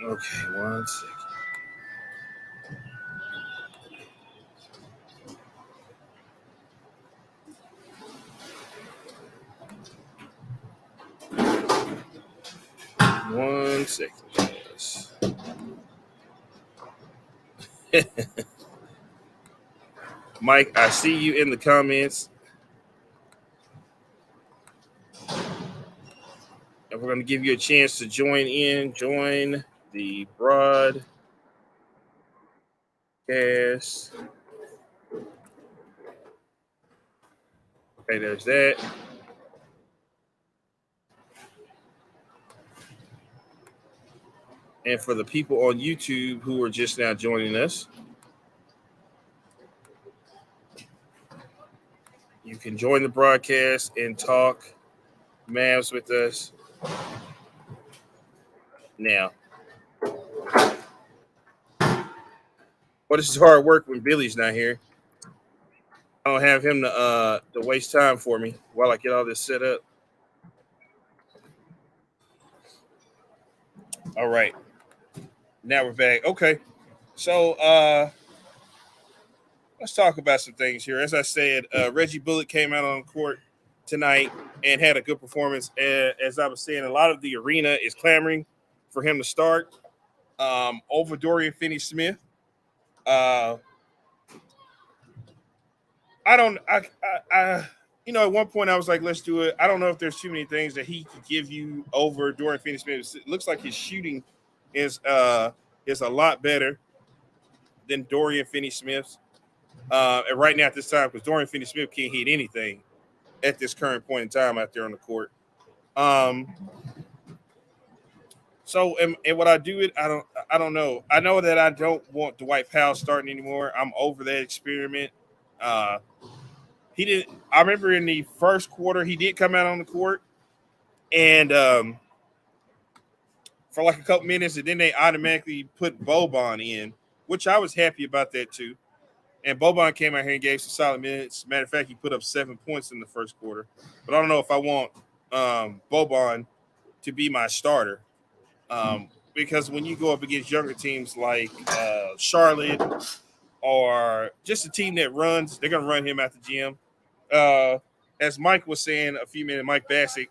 Okay, 1 second. One second. Yes. Mike, I see you in the comments. And we're going to give you a chance to join in. Join the broadcast. Okay, there's that. And for the people on YouTube who are just now joining us, you can join the broadcast and talk Mavs with us now. But this is hard work when Billy's not here. I don't have him to waste time for me while I get all this set up. All right. Now we're back. Okay. So let's talk about some things here. As I said, Reggie Bullock came out on the court tonight and had a good performance. As I was saying, a lot of the arena is clamoring for him to start over Dorian Finney-Smith. At one point I was like, let's do it. I don't know if there's too many things that he could give you over Dorian Finney-Smith. It looks like his shooting is a lot better than Dorian Finney-Smith's. And right now at this time, because Dorian Finney-Smith can't hit anything at this current point in time out there on the court. So and what I do it, I don't know. I know that I don't want Dwight Powell starting anymore. I'm over that experiment. He didn't. I remember in the first quarter he did come out on the court, and for like a couple minutes, and then they automatically put Boban in, which I was happy about that too. And Boban came out here and gave some solid minutes. Matter of fact, he put up 7 points in the first quarter. But I don't know if I want Boban to be my starter. Because when you go up against younger teams like Charlotte or just a team that runs, they're going to run him out the gym. As Mike was saying a few minutes, Mike Bassick,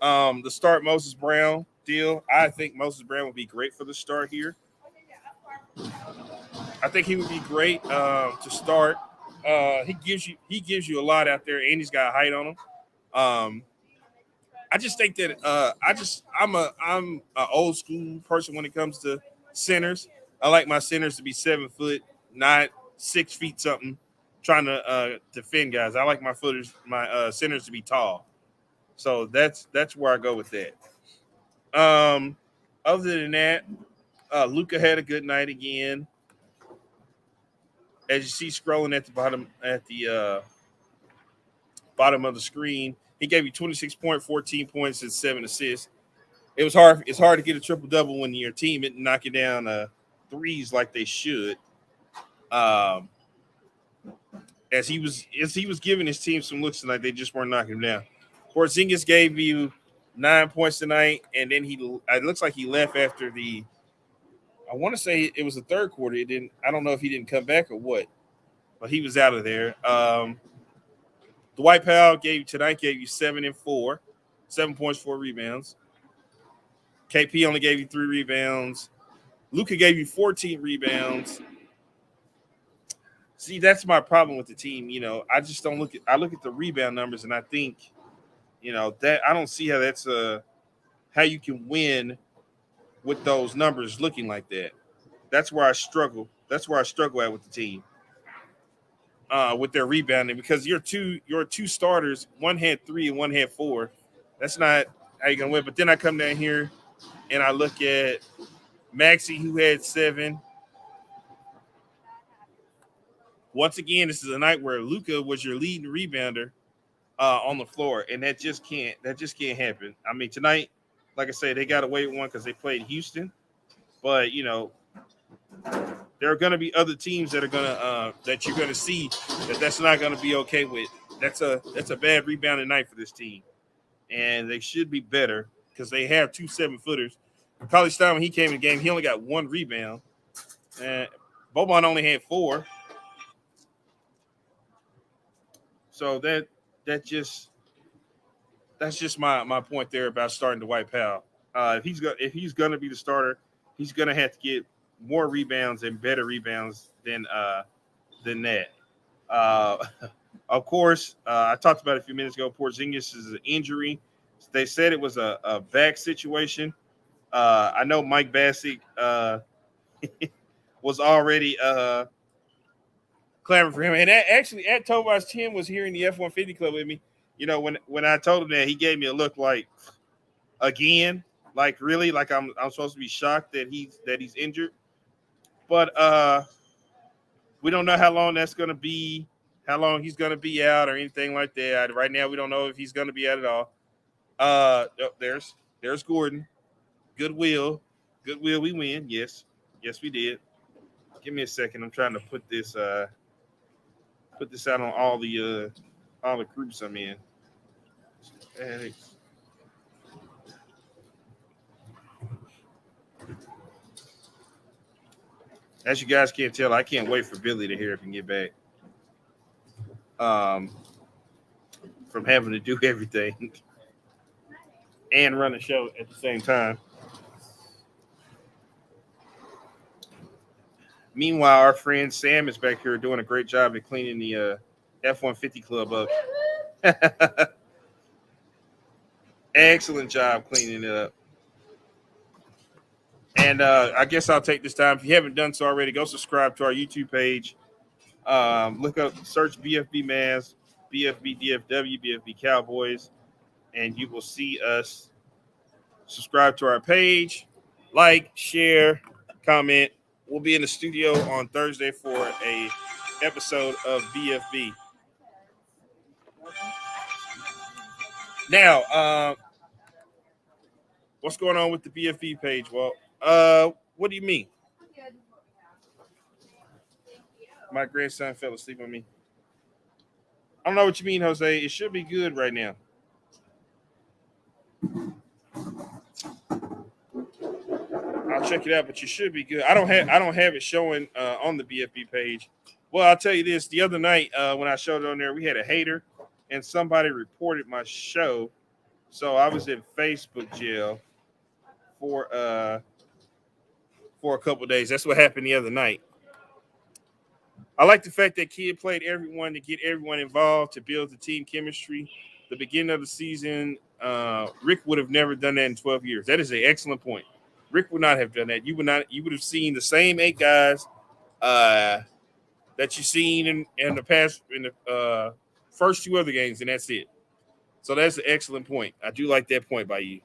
the start Moses Brown deal, I think Moses Brown would be great for the start here. I think he would be great to start. He gives you a lot out there, and he's got height on him. I just think that I'm an old school person when it comes to centers. I like my centers to be 7 foot, not 6 feet something, trying to defend guys. I like my centers to be tall. So that's where I go with that. Other than that, Luka had a good night again. As you see scrolling at the bottom of the screen, he gave you 26 points, 14 points, and 7 assists. It's hard to get a triple double when your team isn't knocking down threes like they should. As he was giving his team some looks tonight, they just weren't knocking him down. Porzingis gave you 9 points tonight, and then it looks like he left after the. I want to say it was the third quarter. It didn't. I don't know if he didn't come back or what, but he was out of there. Dwight Powell gave you 7 and 4, 7 points, 4 rebounds. KP only gave you 3 rebounds. Luka gave you 14 rebounds. See, that's my problem with the team. I just don't look at the rebound numbers, and I think, that I don't see how that's how you can win with those numbers looking like that. That's where I struggle. That's where I struggle at with the team. With their rebounding, because your two starters, one had 3 and one had 4. That's not how you're gonna win. But then I come down here and I look at Maxey, who had 7. Once again, this is a night where Luka was your leading rebounder on the floor, and that just can't happen. I mean, tonight, like I said, they got away with one because they played Houston, but there are going to be other teams that are going to that you're going to see that's not going to be okay with. That's a bad rebounding night for this team, and they should be better because they have 2 7-footers College Stein, when he came in the game, he only got 1 rebound. And Boban only had 4. So that's just my point there about starting Dwight Powell. If he's gonna be the starter, he's gonna have to get more rebounds and better rebounds than that. Of course, I talked about it a few minutes ago. Porzingis is an injury. They said it was a back situation. I know Mike Bassick was already clamoring for him. And actually, at Tobias Tim was here in the F-150 club with me. You know, when I told him that, he gave me a look like, again, like really, like I'm supposed to be shocked that he's injured. But we don't know how long that's going to be, how long he's going to be out or anything like that. Right now, we don't know if he's going to be out at all. There's Gordon. Goodwill, we win. Yes, we did. Give me a second. I'm trying to put this out on all the groups I'm in. As you guys can't tell, I can't wait for Billy to hear up and get back. From having to do everything and run a show at the same time. Meanwhile, our friend Sam is back here doing a great job at cleaning the F-150 club up. Excellent job cleaning it up. And I guess I'll take this time. If you haven't done so already, go subscribe to our YouTube page. Look up, search bFb Mavs, bFb DFW, bFb Cowboys, and you will see us. Subscribe to our page, like, share, comment. We'll be in the studio on Thursday for a episode of bFb. Now, what's going on with the bFb page? Well, what do you mean? My grandson fell asleep on me. I don't know what you mean, Jose. It should be good right now. I'll check it out, but you should be good. I don't have it showing on the bFb page. Well, I'll tell you this. The other night when I showed it on there, we had a hater, and somebody reported my show. So I was in Facebook jail for a couple of days. That's what happened the other night. I like the fact that Kid played everyone to get everyone involved, to build the team chemistry. The beginning of the season, Rick would have never done that in 12 years. That is an excellent point. Rick would not have done that. You would have seen the same 8 guys that you've seen in the past, in the first 2 other games, and that's it. So that's an excellent point. I do like that point by you.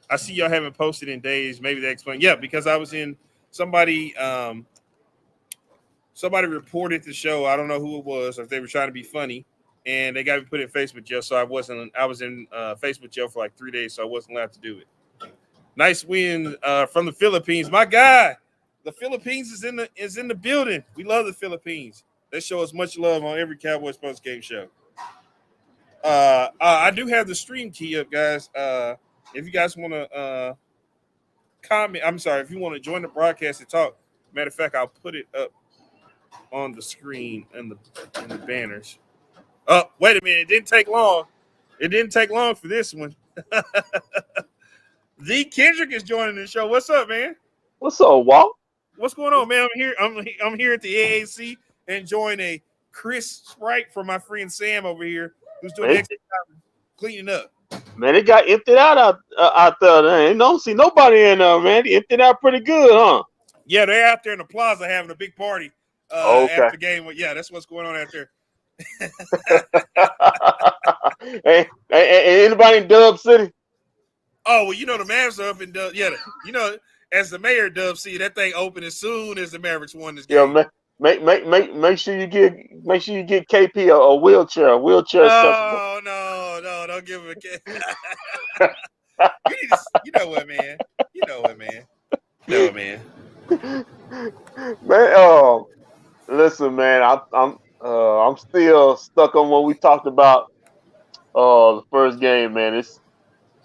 I see y'all haven't posted in days. Maybe they explain. Yeah, because I was in somebody reported the show. I don't know who it was, or if they were trying to be funny, and they got me put in Facebook jail. So I was in Facebook jail for like 3 days, so I wasn't allowed to do it. Nice win from the Philippines. My guy, the Philippines is in the building. We love the Philippines. They show us much love on every Cowboys post game show. I do have the stream key up, guys. If you guys want to comment, I'm sorry, if you want to join the broadcast and talk. Matter of fact, I'll put it up on the screen and the banners. Oh, wait a minute. It didn't take long. It didn't take long for this one. The Kendrick is joining the show. What's up, man? What's up, Walt? What's going on, man? I'm here at the AAC enjoying a crisp Sprite from my friend Sam over here, who's doing the extra time cleaning up. Man, it got emptied out there. I don't see nobody in there, man. They emptied out pretty good, huh? Yeah, they're out there in the plaza having a big party after the game. Yeah, that's what's going on out there. Hey, anybody in Dub City? Oh, well, you know the Mavs are up in Dub. Yeah, you know, as the mayor of Dub City, that thing opened as soon as the Mavericks won this game. Yeah, make sure you get KP a wheelchair. Oh no, don't give him a you know what, man. Man, listen, man. I'm still stuck on what we talked about. The first game, man.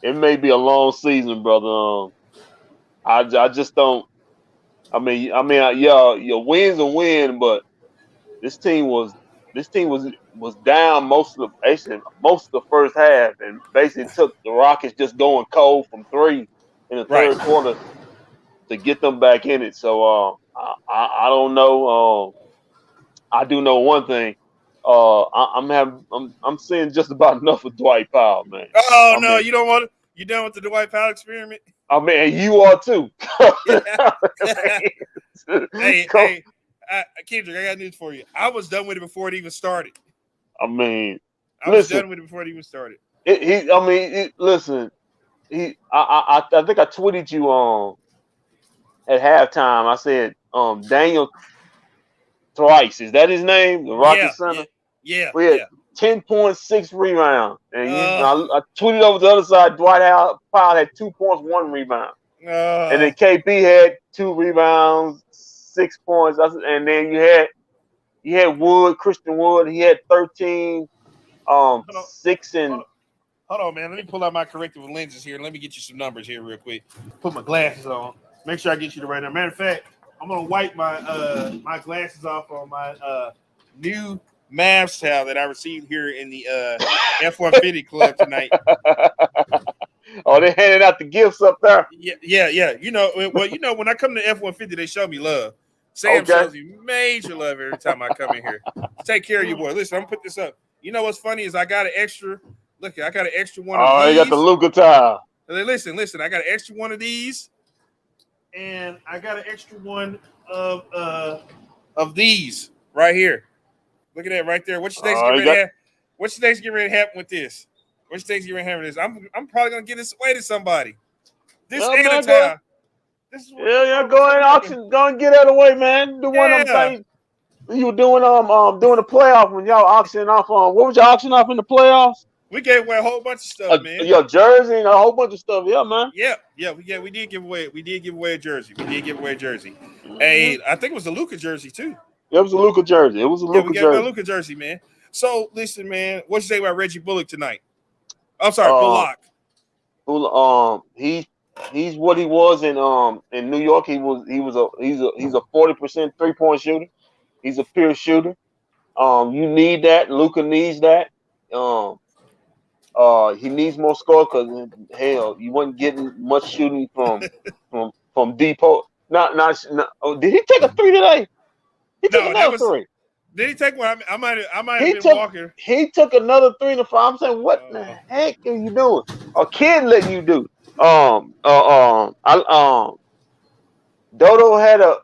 it may be a long season, brother. I just don't. Yeah, your wins a win, but this team was was down most of the first half, and basically took the Rockets just going cold from three in the Right. third quarter to get them back in it. So I don't know. I do know one thing. I'm seeing just about enough of Dwight Powell, man. Oh I no, mean, you don't want it. You done with the Dwight Powell experiment? and you are too. Yeah. Hey, So, Kendrick, I got news for you. I was done with it before it even started. I mean, I was listen. done with it before it even started. Listen. I think I tweeted you at halftime. I said, Daniel Thrice, is that his name? The Yeah, Rocket yeah, Center. yeah, We had yeah. 10.6 rebounds, and Uh, I tweeted over the other side. Powell had 2.1 rebounds, and then uh, KP had 2 rebounds, 6 points. And then you had Christian Wood. He had 13, hold on, 6 hold and on, hold on, man. Let me pull out my corrective lenses here. Let me get you some numbers here real quick. Put my glasses on. Make sure I get you the right number. Matter of fact, I'm gonna wipe my my glasses off on my new Mavs towel that I received here in the F-150 club tonight. oh, they handed out the gifts up there. Yeah. When I come to F-150, they show me love. Sam Okay. shows me major love every time I come in here. Take care of your boy. Listen, I'm gonna put this up. You know what's funny is I got an extra. Look, I got an extra one of Oh, they got the these. Luka tile. Listen. I got an extra one of these, and I got an extra one of these right here. Look at that right there. What you think's Oh, getting you ready to got. happen? What you think's getting ready to happen with this? What you think's getting ready to happen with this? I'm probably gonna get this away to somebody. This Yeah, ain't a man, go. tile. This is what Yeah, what's go gonna in happen. auction. Go and get out of the way, man. Do one of them Yeah. things you were doing the playoff when y'all auctioning off what was y'all auctioning off in the playoffs? We gave away a whole bunch of stuff, man. Your jersey and a whole bunch of stuff. Yeah, man. We did give away. We did give away a jersey. We did give away a jersey. Mm-hmm. Hey, I think it was a Luka jersey too. It was a Luka jersey. It was a Yeah, we Luka gave away a jersey. Luka jersey, man. So listen, man, what you say about Reggie Bullock tonight? I'm sorry, Um, Bullock. he's what he was in New York. He's a 40% 3-point shooter. He's a pure shooter. You need that. Luka needs that. Um, he needs more score because hell, you wasn't getting much shooting from Depot. Not. Oh, did he take a three today? He took No, that another was. three. Did he take one? I might have He been took walking. he took another 3 to 5. I'm saying, what the Uh, heck are you doing? A kid letting you do. I Dodo had a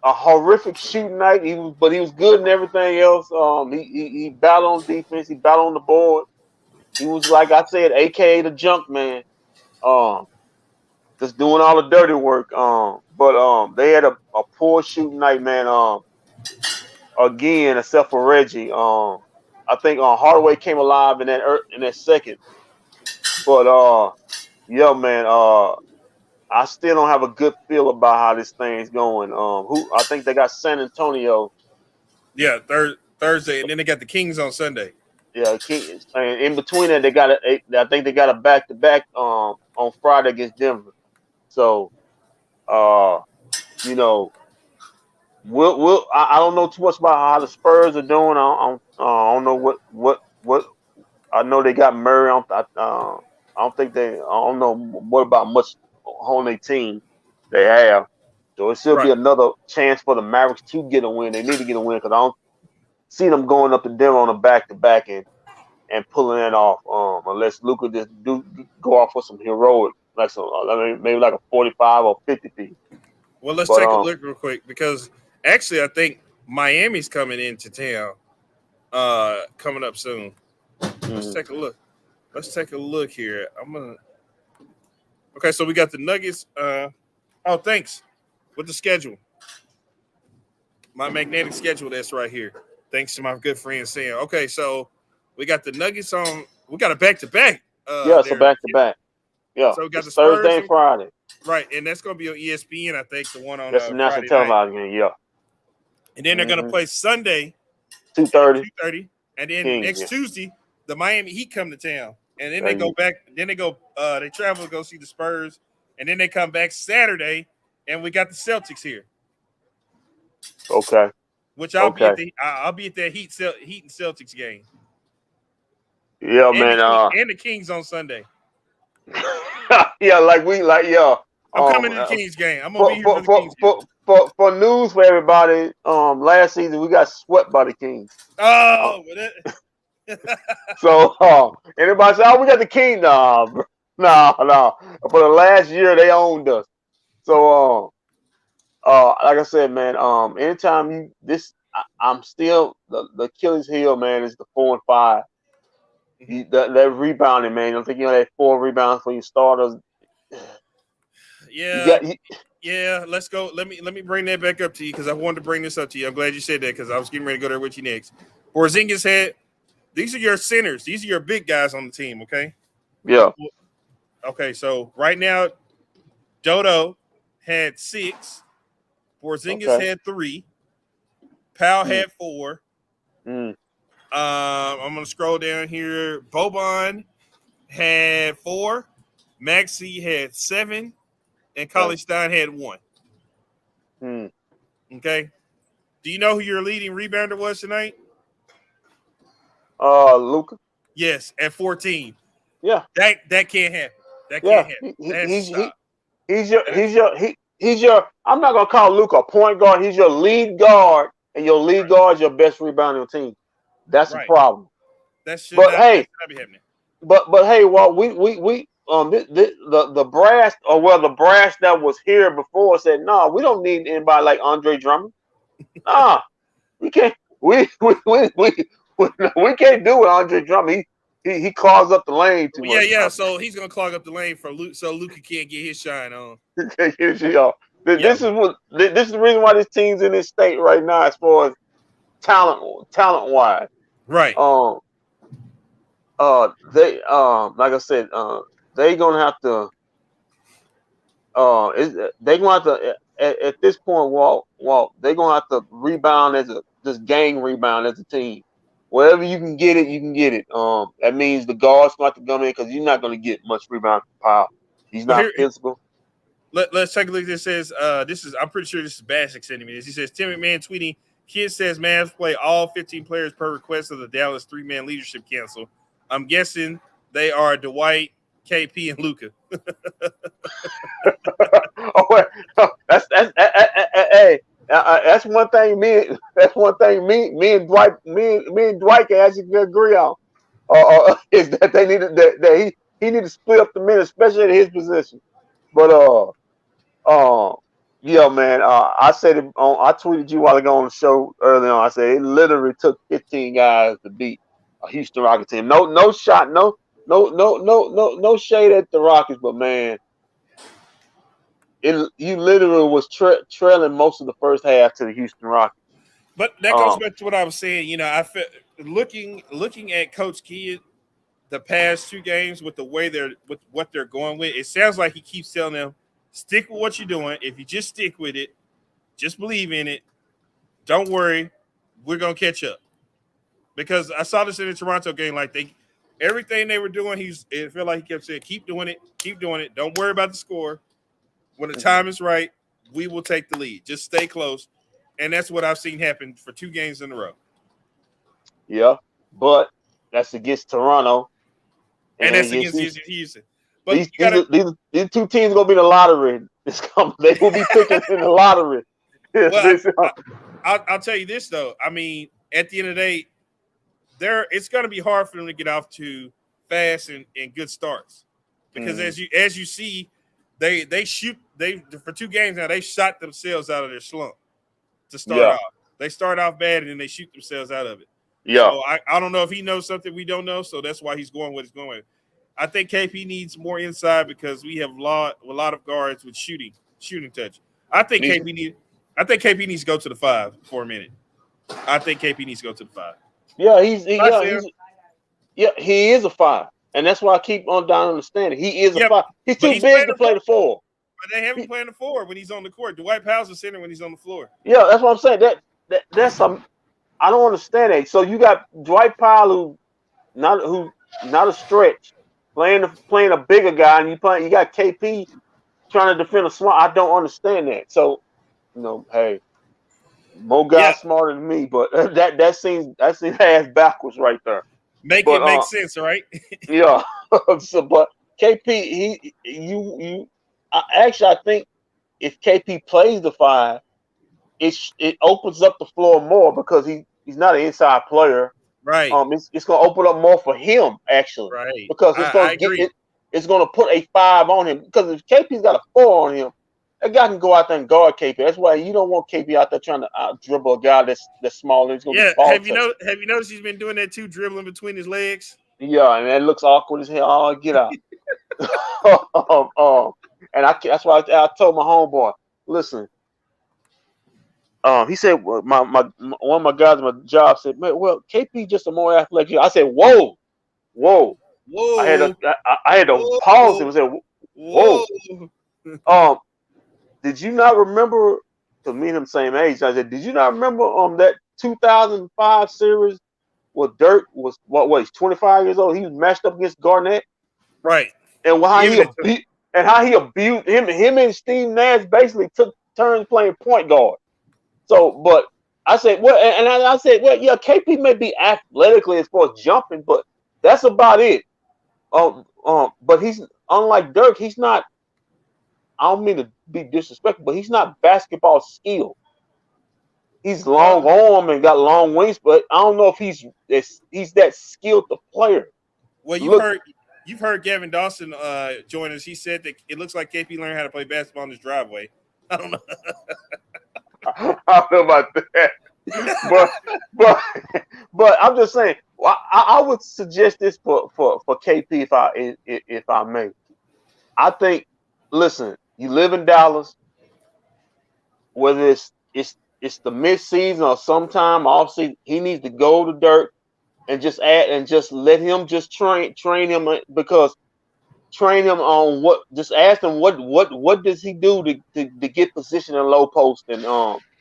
horrific shooting night. But he was good in everything else. He battled on defense. He battled on the board. He was like I said, AKA the junk man. Um, just doing all the dirty work. But they had a poor shooting night, man. Again, except for Reggie. I think Hardaway came alive in that second. But yeah, man. I still don't have a good feel about how this thing's going. Who I think they got San Antonio. yeah, Thursday, and then they got the Kings on Sunday. Yeah, and in between that I think they got a back to back on Friday against Denver. So uh, you know, I don't know too much about how the Spurs are doing. I don't know what I know they got Murray. I don't think I don't know what about much on their team they have. So it should be Right. another chance for the Mavericks to get a win. They need to get a win because I don't see them going up to Denver on a back to back and pulling it off. Unless Luka just go off for some heroic, like maybe like a 45 or 50 piece. Well, let's But take a look real quick because actually, I think Miami's coming into town coming up soon. Let's mhm. take a look. Let's take a look here. I'm gonna. Okay, so we got the Nuggets. Oh, thanks with the schedule. My magnetic schedule that's right here. Thanks to my good friend Sam. Okay, so we got the Nuggets on. We got a back to back. Yeah, so There. back to back. Yeah, So we got it's the Spurs, Thursday and Friday. right, and that's gonna be on ESPN. I think the one on That's the national Friday night, televised game. Yeah, and then they're gonna play Sunday 2:30 at 2:30, and then Kings. next Yeah, Tuesday the Miami Heat come to town. and then they go back. Then they travel to go see the Spurs, and then they come back Saturday, and we got the Celtics here. Okay. Which I'll be at that Heat and Celtics game. Yeah, and man. And the Kings on Sunday. Yeah, I'm coming to the Kings game. I'm gonna be here for the Kings game. For news for everybody, last season we got swept by the Kings. Oh, so anybody say, "Oh, we got the Kings"? No. For the last year, they owned us. So like I said, man, anytime I'm still the Achilles heel, man, is the 4 and 5. That rebounding, man. I'm thinking that 4 rebounds for your starters. Yeah. Let's go. Let me bring that back up to you because I wanted to bring this up to you. I'm glad you said that because I was getting ready to go there with you next. Porzingis had. These are your centers. These are your big guys on the team. Okay. Yeah. Okay. So right now, Dodo had 6. Porzingis had 3. Powell had 4. I'm gonna scroll down here. Boban had 4. Maxey had 7. And College Stein had 1. Okay. Do you know who your leading rebounder was tonight? Luka. Yes, at 14. Yeah. That can't happen. That can't happen. He's your I'm not gonna call Luka a point guard. He's your lead guard, and your lead guard is your best rebounder on the team. That's a problem. That should not be happening. But hey, well, the brass the brass that was here before said, no, we don't need anybody like Andre Drummond. We can't we can't do it, Andre Drummond. He clogs up the lane too much. Yeah. So he's gonna clog up the lane for Luke, so Luka can't get his shine on. This is the reason why this team's in this state right now, as far as talent wise. Right. They like I said, they're gonna have to. They're gonna have to at this point. Walt, they're gonna have to rebound just gang rebound as a team. Wherever you can get it, you can get it. That means the guards gonna have to come in because you're not gonna get much rebound from Powell. He's not physical. Let's take a look. This says I'm pretty sure this is Bassick sending me this. He says Tim McMahon tweeting. Kid says Mavs play all 15 players per request of the Dallas 3-man leadership council. I'm guessing they are Dwight, KP, and Luka. That's one thing. Me and Dwight can actually agree on. Is that they needed that he need to split up the men, especially at his position. But yeah, man. I said it I tweeted you while ago on the show earlier on. I said it literally took 15 guys to beat a Houston Rockets team. No shot, no shade at the Rockets, but man, you literally was trailing most of the first half to the Houston Rockets. But that goes back to what I was saying. You know, I felt looking at Coach Kidd the past 2 games with the way with what they're going with. It sounds like he keeps telling them, stick with what you're doing. If you just stick with it, just believe in it. Don't worry, we're gonna catch up. Because I saw this in the Toronto game, like everything they were doing, it felt like he kept saying, keep doing it. Don't worry about the score. When the time is right, we will take the lead. Just stay close. And that's what I've seen happen for 2 games in a row. Yeah, but that's against Toronto. And that's against Houston. But these 2 teams are going to be in the lottery. They will be picking in the lottery. Well, I'll tell you this, though. I mean, at the end of the day, it's going to be hard for them to get off to fast and good starts. Because as you see, they for 2 games now, they shot themselves out of their slump to start off. They start off bad and then they shoot themselves out of it. Yeah. So I don't know if he knows something we don't know, so that's why he's going what he's going. I think KP needs more inside because we have a lot of guards with shooting touch. I think KP needs to go to the 5 for a minute. I think KP needs to go to the 5. Yeah, he is a 5. And that's why I keep on down understanding. He is a 5. He's too big to play the 4. But they haven't playing the 4 when he's on the court. Dwight Powell's a center when he's on the floor. Yeah, that's what I'm saying. That's some. I don't understand that. So you got Dwight Powell who not a stretch, playing a bigger guy, and you got KP trying to defend a small. I don't understand that. So, hey, more Yeah, guys smarter than me, but that seems ass backwards right there. make But it make sense, right? yeah. So, but KP, actually, I think if KP plays the 5, it opens up the floor more because he's not an inside player. Right, It's gonna open up more for him actually right. because I agree. it's gonna put a 5 on him because if KP's got a 4 on him, that guy can go out there and guard KP. That's why you don't want KP out there trying to dribble a guy that's small and he's gonna Yeah, get ball touch. have you noticed he's been doing that too, dribbling between his legs? Yeah, and that looks awkward as hell. Oh, get out. And that's why I told my homeboy, listen. He said, my one of my guys at my job said, man, well, KP just a more athletic. I said, whoa. Whoa, I had to pause and whoa, say, whoa. whoa. Did you not remember? Because me and him same age. I said, did you not remember that 2005 series where Dirk was he's 25 years old. He was matched up against Garnett, Right. and Giving it to him. how he abused him. Him and Steve Nash basically took turns playing point guard. So, but I said, well, and I said, well, yeah, KP may be athletically as far as jumping, but that's about it. But he's unlike Dirk. He's not. I don't mean to be disrespectful, but he's not basketball skilled. He's long arm and got long wings, but I don't know if he's that skilled a player. Well, you've heard Gavin Dawson join us. He said that it looks like KP learned how to play basketball in his driveway. I don't know. I don't know about that, but I'm just saying. I would suggest this for KP if I may. I think. Listen, you live in Dallas, whether it's the mid-season or sometime off season, he needs to go to Dirk and just let him just train him because train him on what. Just ask him what does he do to get position in low post and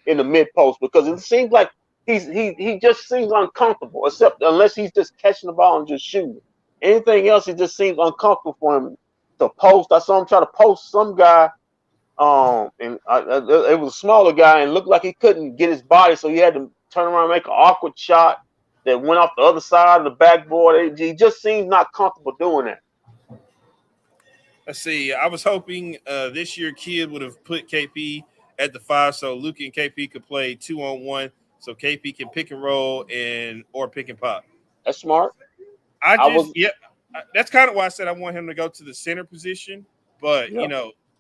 in the mid post, because it seems like he just seems uncomfortable, except unless he's just catching the ball and just shooting. Anything else, it just seems uncomfortable for him to post. I saw him try to post some guy, and it was a smaller guy and looked like he couldn't get his body, so he had to turn around and make an awkward shot that went off the other side of the backboard. He just seems not comfortable doing that. Let's see. I was hoping this year Kid would have put KP at the 5 so Luke and KP could play 2-on-1, so KP can pick and roll or pick and pop. That's smart. That's kind of why I said I want him to go to the center position. But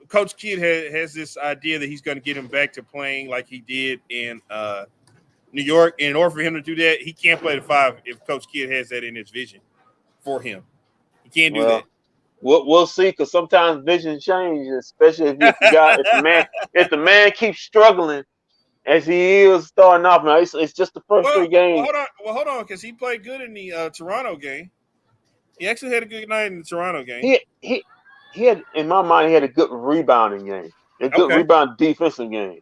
Coach Kidd has this idea that he's going to get him back to playing like he did in New York. And in order for him to do that, he can't play the 5 if Coach Kidd has that in his vision for him. He can't do that. We'll see, because sometimes vision changes, especially if the man keeps struggling as he is starting off. Now it's just the first 3 games. Hold on, because he played good in the Toronto game. He actually had a good night in the Toronto game. He had, in my mind, he had a good rebounding game, a good rebound defensive game.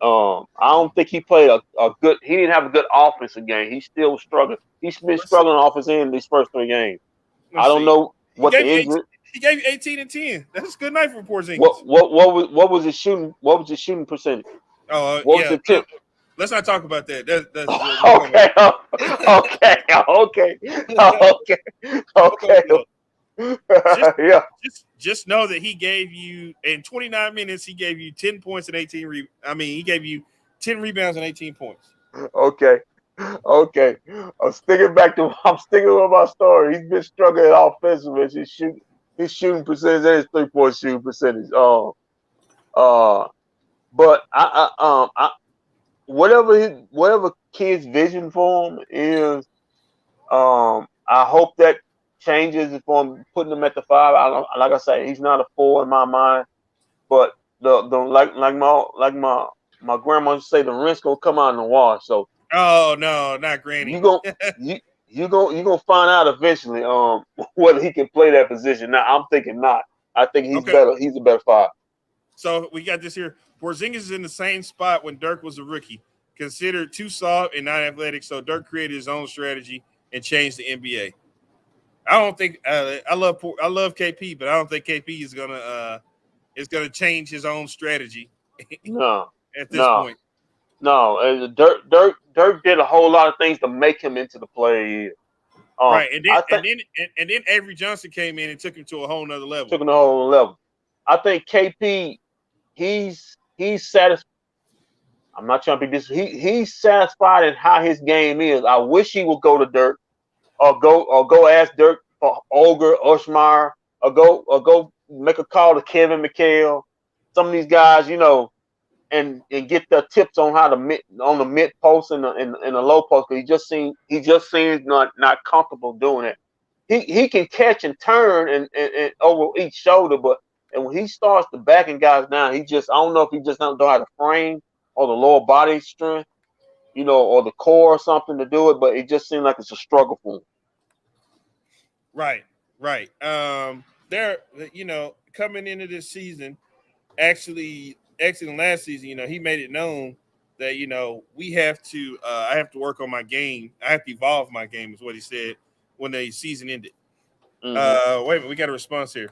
I don't think he played a good. He didn't have a good offensive game. He still was struggling. He's been struggling on offense in these first 3 games. I don't know what the injury. He gave you 18 and 10. That's a good night for Porzingis. What was his shooting? What was his shooting percentage? What was the tip? Let's not talk about that. Okay. Just know that he gave you in 29 minutes. He gave you 10 points and 18. He gave you 10 rebounds and 18 points. Okay. I'm sticking with my story. He's been struggling offensively. His shooting percentage and his 3-point shooting percentage. But whatever Kid's vision for him is, I hope that changes for him, putting him at the 5. Like I say, he's not a 4 in my mind, but like my grandma used to say, the rinse gonna come out in the wash. So no, not Granny. You gonna find out eventually whether he can play that position. Now I'm thinking not. I think he's better. He's a better 5. So we got this here. Porzingis is in the same spot when Dirk was a rookie, considered too soft and not athletic. So Dirk created his own strategy and changed the NBA. I don't think I love KP, but I don't think KP is gonna change his own strategy No, at this no, point. no. And Dirk did a whole lot of things to make him into the player he is. Right, and then I think Avery Johnson came in and took him to a whole nother level. took him to a whole level. I think KP, he's satisfied. I'm not trying to be this. He's satisfied in how his game is. I wish he would go to Dirk or go ask Dirk for Olger, Ushmeyer, or go make a call to Kevin McHale. Some of these guys, and get their tips on how to on the mid post and the low post. Cause he just seems not comfortable doing it. He can catch and turn and over each shoulder, but and when he starts to backing guys down, I don't know if he just don't know how to frame or the lower body strength, or the core or something to do it. But it just seems like it's a struggle for him. Right. They're coming into this season, actually exiting last season, he made it known that we have to I have to work on my game. I have to evolve my game, is what he said when the season ended. Mm-hmm. Wait a minute, we got a response here.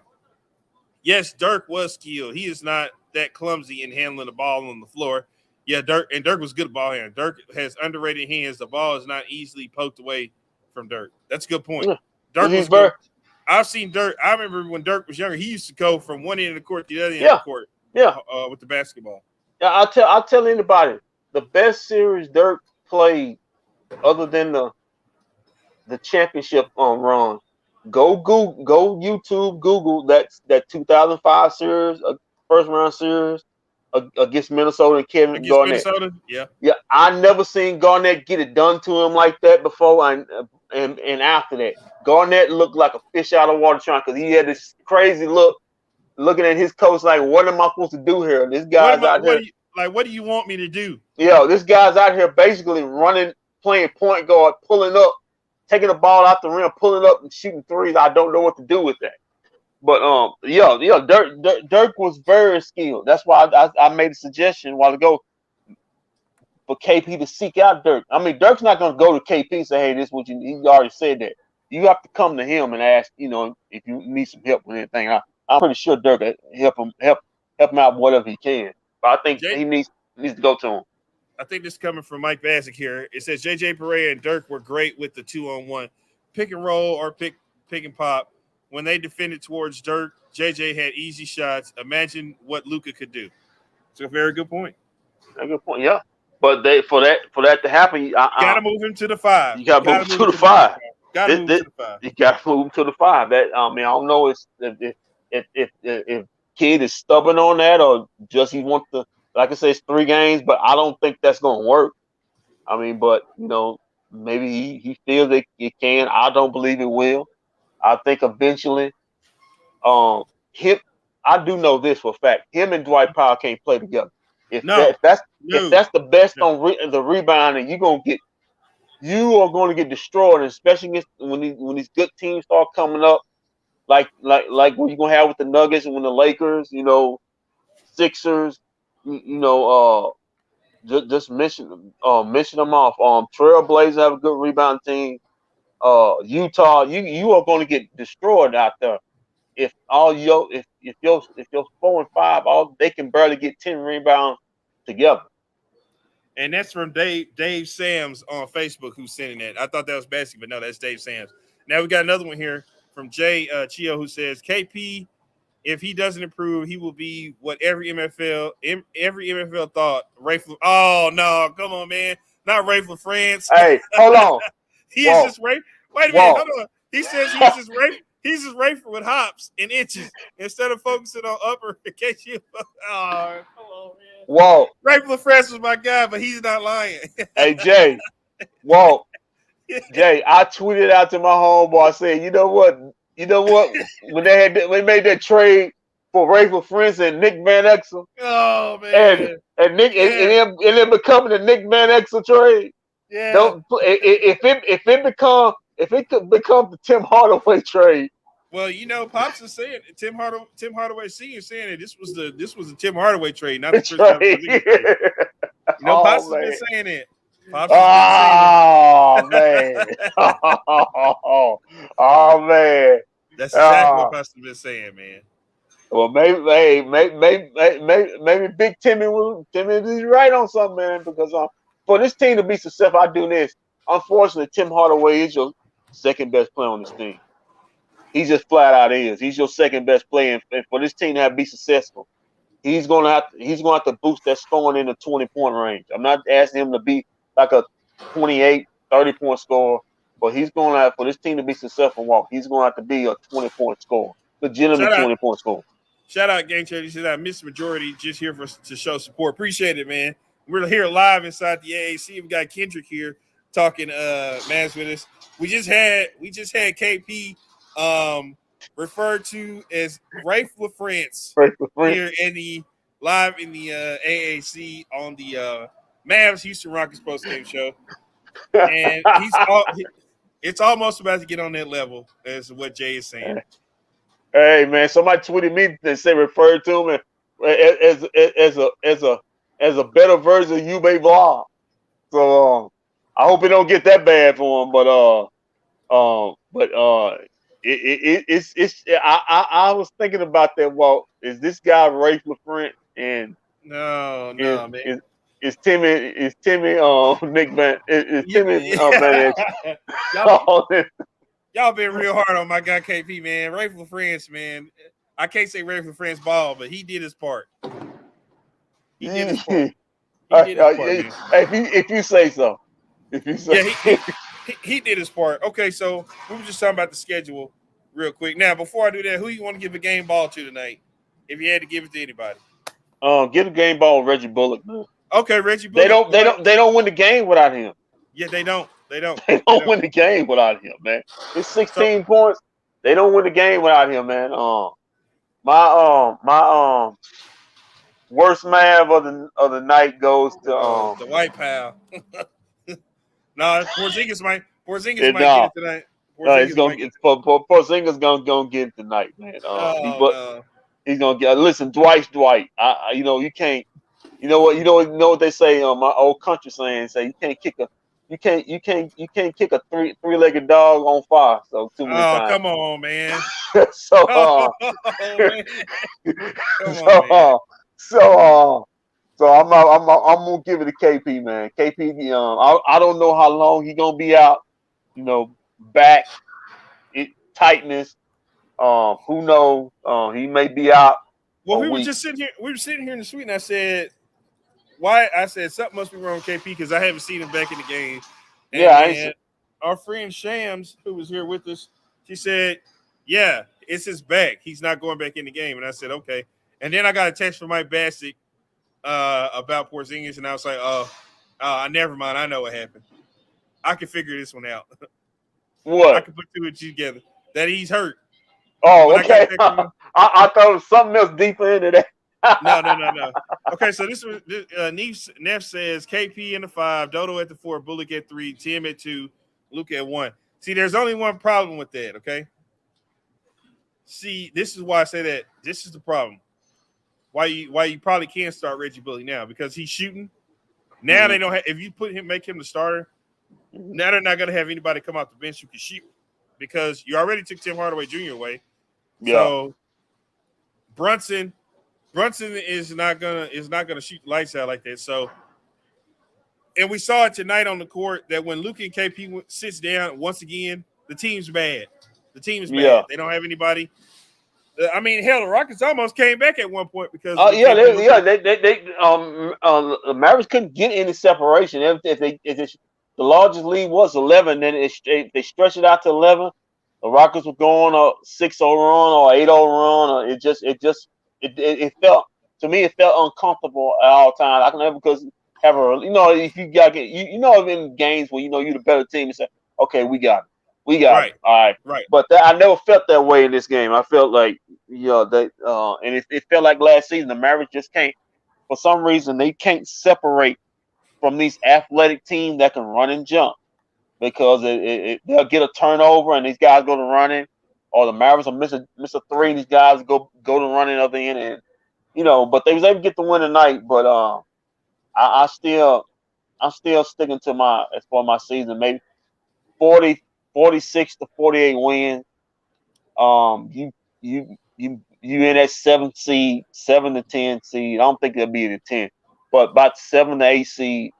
Yes, Dirk was skilled. He is not that clumsy in handling the ball on the floor. Yeah, Dirk was good at ball handling. Dirk has underrated hands. The ball is not easily poked away from Dirk. That's a good point. Yeah. Dirk was good. I've seen Dirk. I remember when Dirk was younger, he used to go from one end of the court to the other end of the court. Yeah. With the basketball. Yeah, I'll tell anybody the best series Dirk played, other than the championship run. Go YouTube, Google that 2005 series, first round series against Minnesota and Kevin Garnett. Minnesota, yeah. I never seen Garnett get it done to him like that before, and after that, Garnett looked like a fish out of water trying, because he had this crazy look, looking at his coach like, what am I supposed to do here? This guy's out here. What do you want me to do? Yeah, this guy's out here basically running, playing point guard, pulling up, taking the ball out the rim, pulling up and shooting threes. I don't know what to do with that. But Dirk was very skilled. That's why I made a suggestion a while ago for KP to seek out Dirk. I mean, Dirk's not going to go to KP and say, "Hey, this is what you need." He already said that. You have to come to him and ask, if you need some help with anything. I'm pretty sure Dirk will help him out whatever he can. But I think he needs to go to him. I think this is coming from Mike Bassick here. It says JJ Barea and Dirk were great with the 2-on-1 pick and roll or pick and pop. When they defended towards Dirk, JJ had easy shots. Imagine what Luka could do. It's a very good point. A good point, yeah. But for that to happen, you gotta move him to the 5. You gotta move him to the 5. Gotta move to the 5. You gotta move him to the 5. That I don't know if kid is stubborn on that, or just he wants to. Like I say, it's 3 games, but I don't think that's gonna work. I mean, but maybe he feels it can. I don't believe it will. I think eventually, I do know this for a fact. Him and Dwight Powell can't play together. If that's the best on the rebounding, you are going to get destroyed, especially when these good teams start coming up, like what you're gonna have with the Nuggets and when the Lakers, Sixers, just mention them off. Trailblazers have a good rebound team. Utah, you are going to get destroyed out there if your 4 and 5 they can barely get 10 rebounds together. And that's from Dave Sams on Facebook, who's sending that. I thought that was basic, but no, that's Dave Sams. Now we got another one here from Jay Chio, who says KP, if he doesn't improve, he will be what every MFL thought. Rayful. Oh no, come on, man, not Rayful France. Hey, hold on. He is just Ray. Wait a minute, hold on. He says he's just Ray. He's just Rayful with hops and inches instead of focusing on upper. In case you. Oh, come on, man. Whoa. Rayful France was my guy, but he's not lying. Hey Jay. Whoa. Jay, I tweeted out to my homeboy. I said, you know what? When they made that trade for Rayful France and Nick Van Exel. Oh man. And Nick and then becoming the Nick Van Exel trade. Yeah. If it could become the Tim Hardaway trade. Well, Pops is saying Tim Hardaway Sr. saying that this was the Tim Hardaway trade, not the Chris trade. Pops has been saying it. Pops has been saying Oh man. it. Oh man. That's exactly what Uh, Pops has been saying, man. well, maybe Big Timmy is right on something, man. Because for this team to be successful, I do this. Unfortunately, Tim Hardaway is your second best player on this team. He just flat out is. He's your second best player, and for this team to be successful, he's gonna have to boost that scoring in the 20-point range. I'm not asking him to be like a 28, 30-point scorer, but he's gonna have, for this team to be successful, he's gonna have to be a 20-point scorer, legitimate Shout out, 20-point scorer. shout out, Gang Chair. He said I missed majority just here to show support. Appreciate it, man. We're here live inside the AAC. We got Kendrick here talking Mavs with us. We just had KP referred to as Rafe LaFrance here in the live in the AAC on the Mavs Houston Rockets post game show, and it's almost about to get on that level as what Jay is saying. Hey man, somebody tweeted me and said referred to him as a better version of Ube Vlog. So I hope it don't get that bad for him. It's I was thinking about that. Well, is this guy Rafe LaFrance and No, is man. is Timmy Nick Van is Timmy Van Y'all been real hard on my guy KP, man. Rafe LaFrance, man. I can't say Rafe LaFrance ball, but he did his part. He did his part. If you say so. If you say he did his part. Okay, so we were just talking about the schedule real quick. Now, before I do that, who you want to give a game ball to tonight? If you had to give it to anybody. Get a game ball with Reggie Bullock, man. Okay, Reggie Bullock. They don't win the game without him. Yeah, they don't. They don't win the game without him, man. It's 16 points. They don't win the game without him, man. My worst Mav of the night goes to the white pal. No, Porzingis might get it tonight. Porzingis gonna get it tonight, man. He's gonna get. Listen, Dwight. You can't. You know what they say. My old country saying say you can't kick a three-legged dog on fire. So too many times. Come on, man. So I'm gonna give it to KP, man. KP, I don't know how long he's gonna be out. Back tightness. Who knows? He may be out. Well, we were sitting here in the suite, and I said, "Why?" I said something must be wrong with KP because I haven't seen him back in the game. And our friend Shams, who was here with us, she said, "Yeah, it's his back. He's not going back in the game." And I said, "Okay." And then I got a text from Mike Bassett about Porzingis, and I was like, never mind. I know what happened. I can figure this one out. What? I can put two and two together. That he's hurt. Oh, okay. I thought it was something else deeper into that. No. Okay, so this was Neff says KP in the 5, Dodo at the 4, Bullock at 3, Tim at 2, Luke at 1. See, there's only one problem with that, okay? See, this is why I say that. This is the problem. Why you probably can't start Reggie Bullock now because he's shooting. Now they don't have. If you make him the starter, now they're not going to have anybody come off the bench who can shoot because you already took Tim Hardaway Jr. away. Yeah. So Brunson is not gonna shoot the lights out like that. So, and we saw it tonight on the court that when Luke and KP sits down once again, the team's bad. The team is bad. Yeah. They don't have anybody. I mean, hell, the Rockets almost came back at one point because. The Mavericks couldn't get any separation. If the largest lead was 11, then they stretched it out to 11. The Rockets were going a 6-0 run or 8-0 run. It felt to me uncomfortable at all times. I can never because if you got in games where you're the better team and say, okay, we got it, all right. But I never felt that way in this game. I felt like and it felt like last season the Mavericks just can't, for some reason they can't separate from these athletic teams that can run and jump. Because they'll get a turnover and these guys go to running, or the Mavericks will miss a three and these guys go to running other end, and but they was able to get the win tonight. But I still I'm still sticking to my as far as my season, maybe 40, 46 to 48 wins. You in that 7 to 10 seed. I don't think they'll be in the 10, but about 7 to 8 seed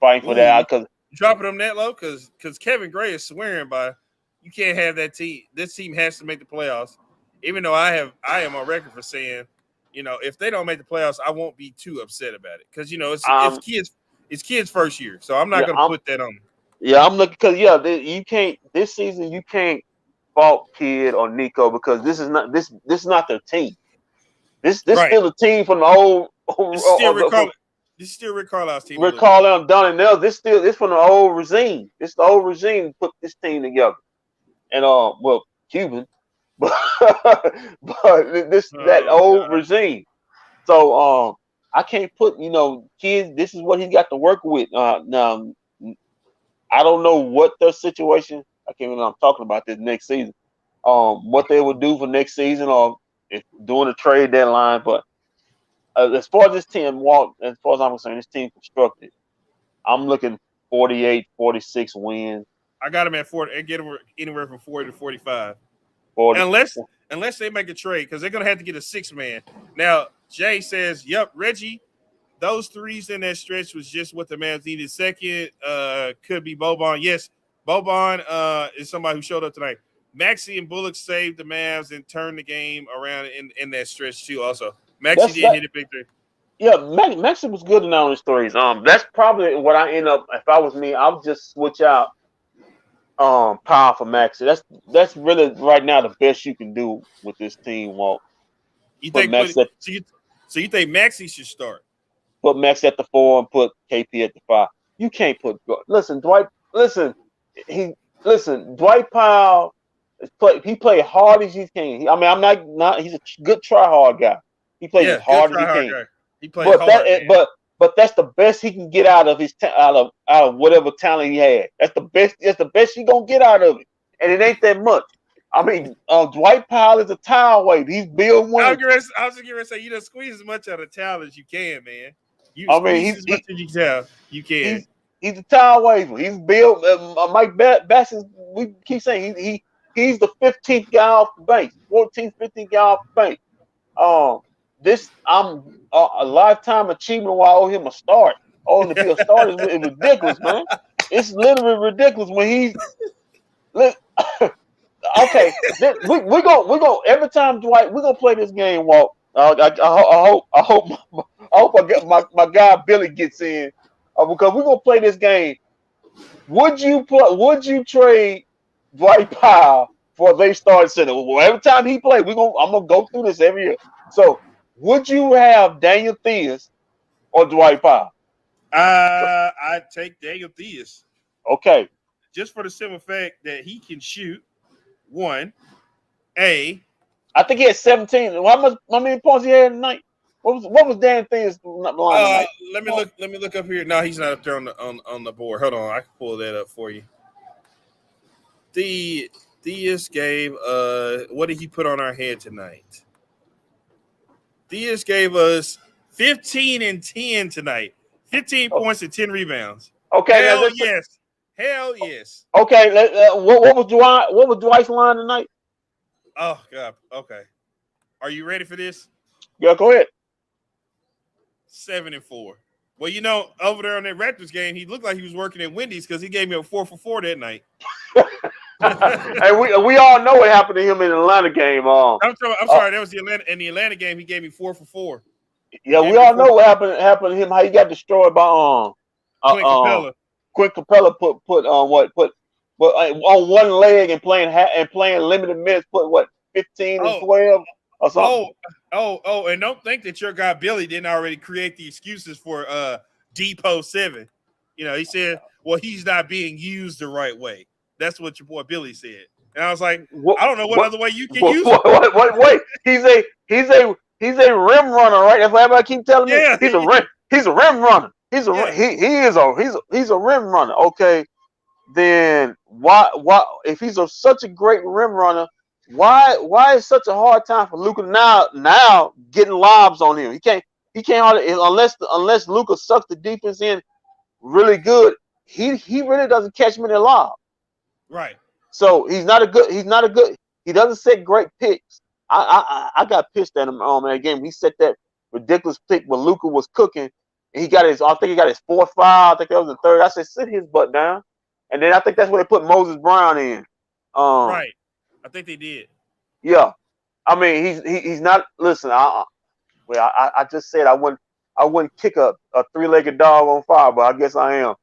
fighting for Ooh, that because dropping them that low because Kevin Gray is swearing by you can't have that team. This team has to make the playoffs. Even though I am on record for saying, if they don't make the playoffs, I won't be too upset about it because it's kids first year, so I'm not yeah, gonna put that on them. I'm looking because you can't this season you can't fault Kid or Nico because this is not their team. This Right. still a team from the old It's still Rick Carlisle. This is still Rick Carlisle's team a Rick little bit. Carlisle and Donnie Nels. This from the old regime. This the old regime put this team together. And well, Cuban, but that Oh old God. regime. So I can't put kids. This is what he got to work with. Now I don't know what their situation. I can't even. I'm talking about this next season. What they would do for next season or if doing a trade deadline. But as far as this team as far as I'm concerned, this team constructed. I'm looking 48, 46 wins. I got him at 40 and get him anywhere from 40 to 45. 40. Unless they make a trade, because they're gonna have to get a 6-man. Now, Jay says, yep, Reggie, those threes in that stretch was just what the Mavs needed. Second, could be Boban. Yes, Boban is somebody who showed up tonight. Maxey and Bullock saved the Mavs and turned the game around in that stretch too. Also, Maxey did hit a big three. Yeah, Maxey was good in all his threes. That's probably what I end up. If I was me, I would just switch out Powell for Maxey. That's really right now the best you can do with this team. Walt. You think so you think Maxey should start? Put Max at the 4 and put KP at the 5. You can't put. Listen, Dwight. Listen, Dwight Powell. He played hard as he can. I'm not. He's a good try hard guy. He plays as hard as he can. Guy. He plays hard. But that's the best he can get out of his out of whatever talent he had. That's the best. That's the best he gonna get out of it, and it ain't that much. I mean, Dwight Powell is a towel weight. He's Bill Wynn. I was just going to say, you don't squeeze as much out of talent as you can, man. Squeeze as much as you can. You can. He's a towel waver. He's Bill. Mike Bass is. We keep saying he's the 15th guy off the bench, 14th, 15th guy off the bench. I'm a lifetime achievement while I owe him a start. Oh, to be a start is ridiculous, man. It's literally ridiculous when he's look. Okay, we're gonna every time Dwight we're gonna play this game. Walt, I hope I get my guy Billy gets in because we're gonna play this game. Would you trade Dwight Powell for they start center? Well, every time he plays, I'm gonna go through this every year. So, would you have Daniel Theus or Dwight Powell? I'd take Daniel Theus. Okay. Just for the simple fact that he can shoot. I think he had 17. How many points he had tonight? What was Dan Theus line tonight? Let me look up here. No, he's not up there on the board. Hold on, I can pull that up for you. Theus gave what did he put on our head tonight? Theus gave us 15 and 10 tonight. 15 points and 10 rebounds. Okay, Hell yes. Okay, what was Dwight's line tonight? Oh God. Okay. Are you ready for this? Yeah, go ahead. 7 and 4. Well, over there on that Raptors game, he looked like he was working at Wendy's because he gave me a 4 for 4 that night. And we all know what happened to him in the Atlanta game. I'm sorry, that was the Atlanta game. He gave me 4 for 4. Yeah, we all know what happened to him. How he got destroyed by Clint Capella. Quint Capella put on one leg and playing limited minutes. Put 15 and 12 or something. And don't think that your guy Billy didn't already create the excuses for Depot 7. He said, well, he's not being used the right way. That's what your boy Billy said. And I was like, I don't know what other way you can use it. Wait. He's a rim runner, right? That's what everybody keep telling me. Yeah, he's a rim runner. He is a rim runner. Okay, then why if he's such a great rim runner, why is such a hard time for Luka now getting lobs on him? He can't hardly unless Luka sucks the defense in really good, he really doesn't catch many lobs. Right. So he's not a good. He doesn't set great picks. I got pissed at him on that game. He set that ridiculous pick when Luka was cooking, and he got his. I think he got his fourth foul. I think that was the third. I said, sit his butt down. And then I think that's where they put Moses Brown in. Right. I think they did. Yeah. I mean, he's not. Listen, I just said I wouldn't kick a three-legged dog on fire, but I guess I am.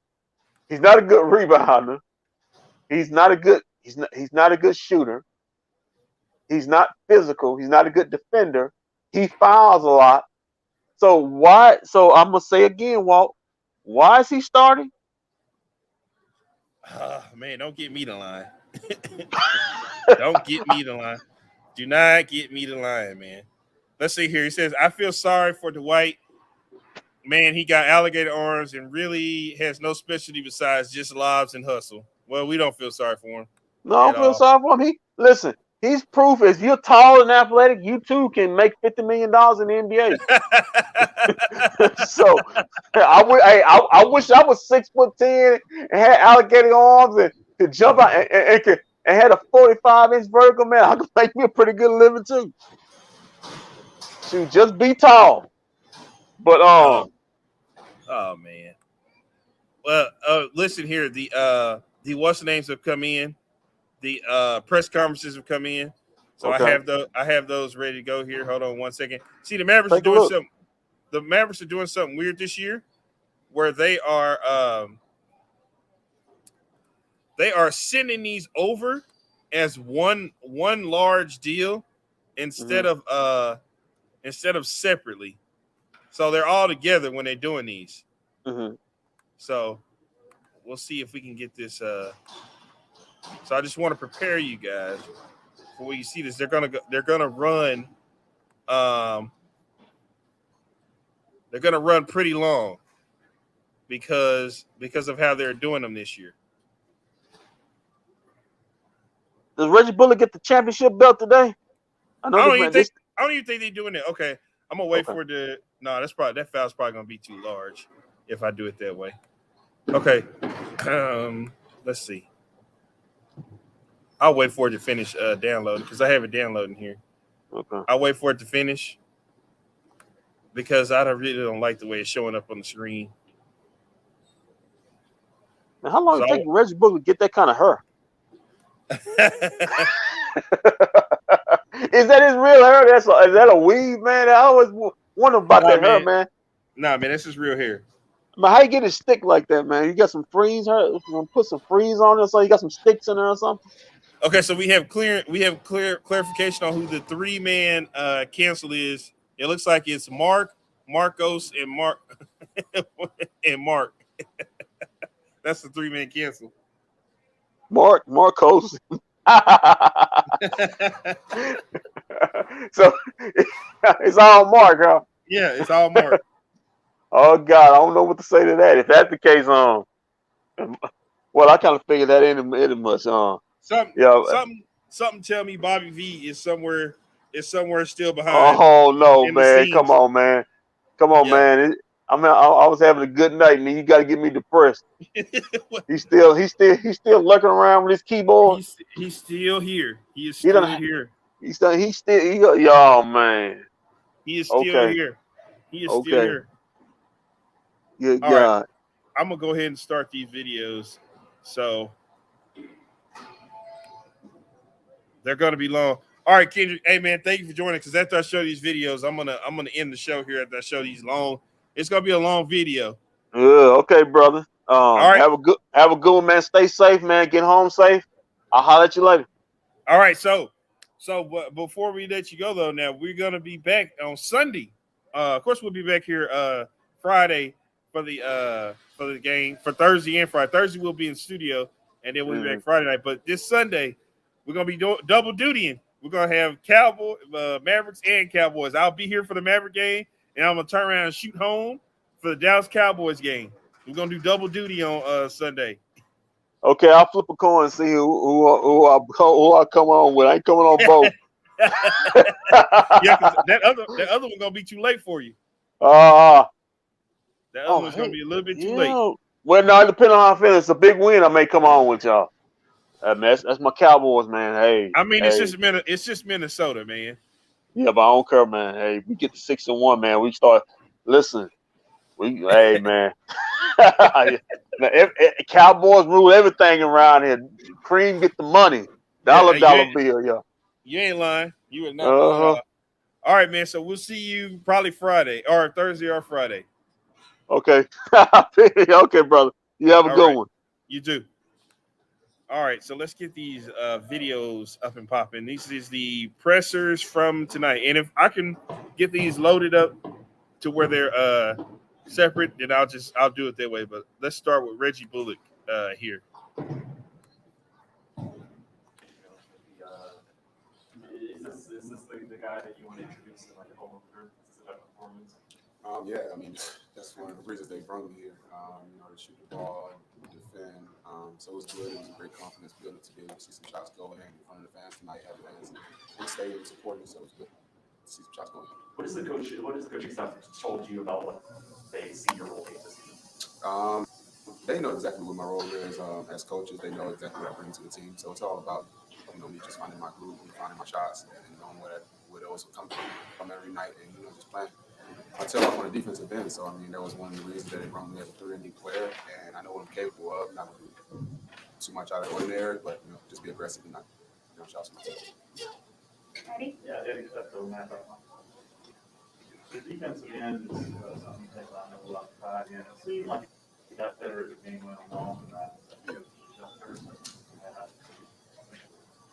He's not a good rebounder. He's not a good shooter. He's not physical. He's not a good defender. He fouls a lot. So why? So I'm gonna say again, Walt. Why is he starting? Man, don't get me the line. Don't get me the line. Do not get me the line, man. Let's see here. He says, I feel sorry for Dwight. Man, he got alligator arms and really has no specialty besides just lobs and hustle. Well, we don't feel sorry for him. No, I don't feel sorry for him. Listen, he's proof if you're tall and athletic, you too can make $50 million in the NBA. So I wish I was 6'10" and had alligator arms and could jump out and had a 45-inch vertical. Man, I could make me a pretty good living too. Shoot, just be tall. But oh man. Well, listen here. The what's the names have come in. The press conferences have come in. So okay. I have those ready to go here. Hold on 1 second. See, the Mavericks are doing something. The Mavericks are doing something weird this year, where they are sending these over as one large deal instead of separately. So they're all together when they're doing these. Mm-hmm. So we'll see if we can get this. So I just want to prepare you guys for when you see this. They're gonna run. They're gonna run pretty long because of how they're doing them this year. Does Reggie Bullock get the championship belt today? I don't even think they're doing it. Okay, I'm gonna wait for it to. No, that foul's probably gonna be too large if I do it that way. Okay, let's see. I'll wait for it to finish downloading because I have it downloading here. Okay. I'll wait for it to finish because I really don't like the way it's showing up on the screen. Now, how long does it take Reggie Bullock to get that kind of hair? Is that his real hair? Is that a weave, man? I always wonder about that hair, man. Nah, man, that's his real hair. But how you get it stick like that, man? You got some freeze hair? You want to put some freeze on it, so you got some sticks in there or something? Okay, so we have clear clarification on who the three-man cancel is. It looks like it's Mark, Marcos, and Mark and Mark. That's the three-man cancel. Marcos. So it's all Mark, huh? Yeah, it's all Mark. Oh God, I don't know what to say to that. If that's the case, well, I kind of figured that in much, Something tell me Bobby V is somewhere still behind. Oh no, man! Come on, man! Man! I was having a good night, and you got to get me depressed. He's still lurking around with his keyboard. He's still here. He is still here. Oh man. He is still here. He is still here. Good All God. Right. I'm gonna go ahead and start these videos. So they're gonna be long. All right, Kendrick. Hey man, thank you for joining. Because after I show these videos, I'm gonna end the show here after I show these long. It's gonna be a long video. Okay, brother. All right. Have a good one, man. Stay safe, man. Get home safe. I'll holler at you later. All right. So before we let you go though, now we're gonna be back on Sunday. Of course, we'll be back here Friday for the game for Thursday and Friday. Thursday we'll be in studio, and then we'll be back Friday night. But this Sunday we're gonna be double dutying. We're gonna have Mavericks and Cowboys. I'll be here for the Maverick game, and I'm gonna turn around and shoot home for the Dallas Cowboys game. We're gonna do double duty on Sunday. Okay, I'll flip a coin and see who I come on with. I ain't coming on both. Yeah, because that other one gonna be too late for you. That other one's gonna be a little bit too late. Well, no, depending on how I feel, it's a big win. I may come on with y'all. Man, that's my Cowboys, man. Hey, I mean, hey, it's just Minnesota, man. yeah, but I don't care, man. Hey, we get to 6-1, man. We start. Listen, hey, man. Now, Cowboys rule everything around here. Cream get the money, Yeah, dollar bill, yeah. you ain't lying. You are not lying. Uh huh. All right, man. So we'll see you probably Friday or Thursday or Friday. Okay. Okay, brother. You have a All good right, one. you do. All right, so let's get these videos up and popping. This is the pressers from tonight, and if I can get these loaded up to where they're separate, then I'll do it that way. But let's start with Reggie Bullock here. Is this the guy that you want to introduce to like a home opener? Is this the type of performance? Yeah, I mean, that's one of the reasons they brought me here. To shoot the ball and defend. So it was good. It was a great confidence builder to be able to see some shots go in front of the fans tonight. Have fans and stay and support me. So it was good to see some shots go in. What is the coaching staff told you about what they see your role is this season? They know exactly what my role is as coaches. They know exactly what I bring to the team. So it's all about me just finding my groove and finding my shots and knowing where those will come from every night and just playing. I tell off on the defensive end, so I mean that was one of the reasons that they brought me as a 3-and-D player, and I know what I'm capable of. Not gonna do too much out of the ordinary, but just be aggressive and not shots to myself. Ready? Yeah, Eddie, that's the map. The defensive end is something you take a lot of pride in. It seemed like you got better as the game went along.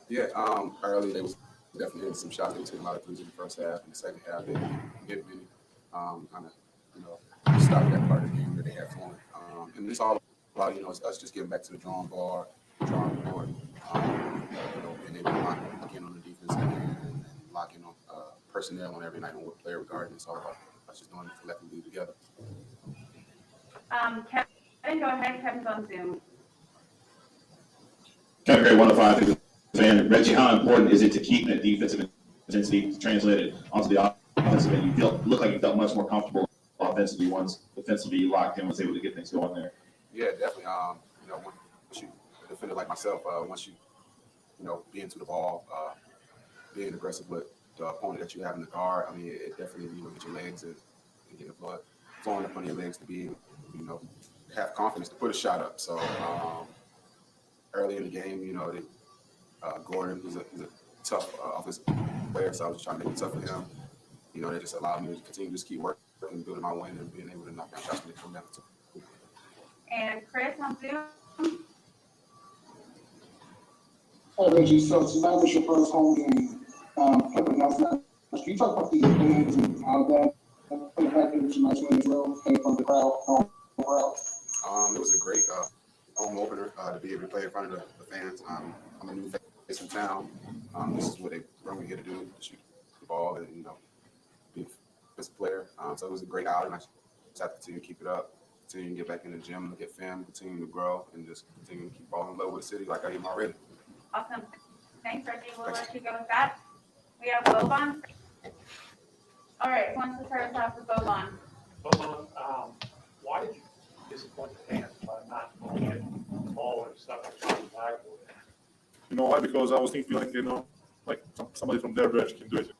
Yeah, early they was definitely hitting some shots. They took a lot of threes in the first half. In the second half, they didn't hit many. Kind of stopped that part of the game that they had flowing. And it's all about it's us just getting back to the drawing board, being able to lock in on the defense and lock in on personnel on every night on what player regarding. It's all about us just doing it collectively together. Kevin, go ahead. Kevin's on Zoom. Kevin Gray, 105. And Reggie, how important is it to keep that defensive intensity translated onto the offensive end? Look like you felt much more comfortable offensively once defensively you locked in, was able to get things going there. Yeah, definitely. Once you a defender like myself, once you be into the ball, being aggressive with the opponent that you have in the guard, I mean, it definitely get your legs and get the blood flowing up on your legs to be have confidence to put a shot up. So early in the game, Gordon, he's a tough offensive player, so I was trying to make it tough for him. That just allowed me to continue to just keep working, building my win, and being able to knock down shots when they come down. And Chris on Zoom. Hey, Reggie, so tonight was your first home game. Can you talk about the fans and how that impacted you nice win as well, came from the crowd, It was a great home opener to be able to play in front of the fans. I'm a new face in town. This is what they brought me here to do, to shoot the ball and be a best player. So it was a great outing. I just have to continue to keep it up, continue to get back in the gym, look at film, continue to grow, and just continue to keep falling in love with the city like I am already. Awesome. Thanks, Reggie. We'll let you go with that. We have Boban. All right, who wants to start us off with Boban? Boban, why did you disappoint the fans by not owning it all and stuff like that? Why? Because I was thinking like somebody from their branch can do it.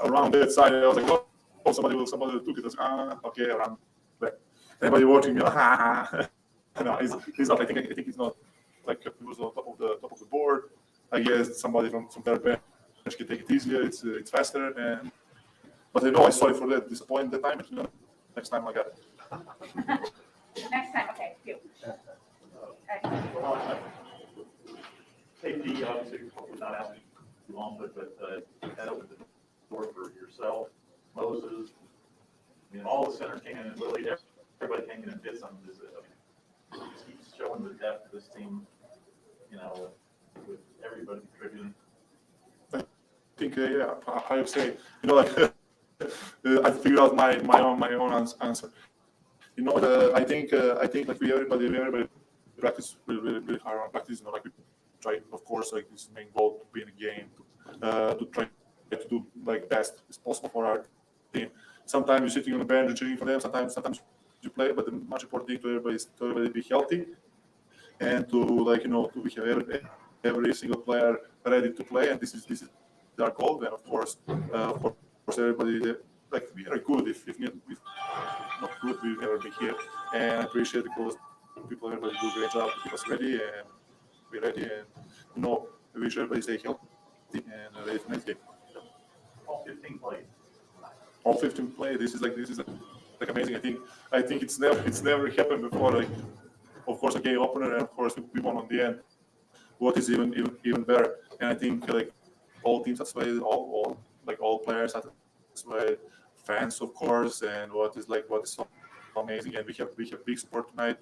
Around that side, I was like, oh, somebody took it. I was, okay, around back. Everybody watching me, no, he's not. I think he's not. Like he was on top of the board. I guess somebody from their bench can take it easier. It's faster. But I sorry for that disappointment that time. Next time I got it. Next time, okay, you. KD, obviously, we're not asking too long, but that opened the door for yourself, Moses. I mean, all the centers came in and really everybody came in and did something. It just keeps showing the depth of this team, with everybody contributing. I think, I would say, I figured out my own answer. I think like everybody practice really hard on practice. Like we try, of course, like this main goal to be in a game, to try to do like best as possible for our team. Sometimes you're sitting on the bench and cheering for them. Sometimes you play, but the much important thing to everybody is to everybody be healthy and to to have every single player ready to play, and this is our goal. And of course, everybody we are good. If not good, we'll never be here. And I appreciate because everybody do a great job to keep us ready, and we're ready. And we wish everybody stay healthy and ready for next game. All 15 played. All 15 play. This is amazing. I think it's never happened before. Like, of course, a game opener, and of course we won on the end. What is even better? And I think all teams satisfied, all players satisfied, fans of course, and what is so amazing. And we have big support tonight.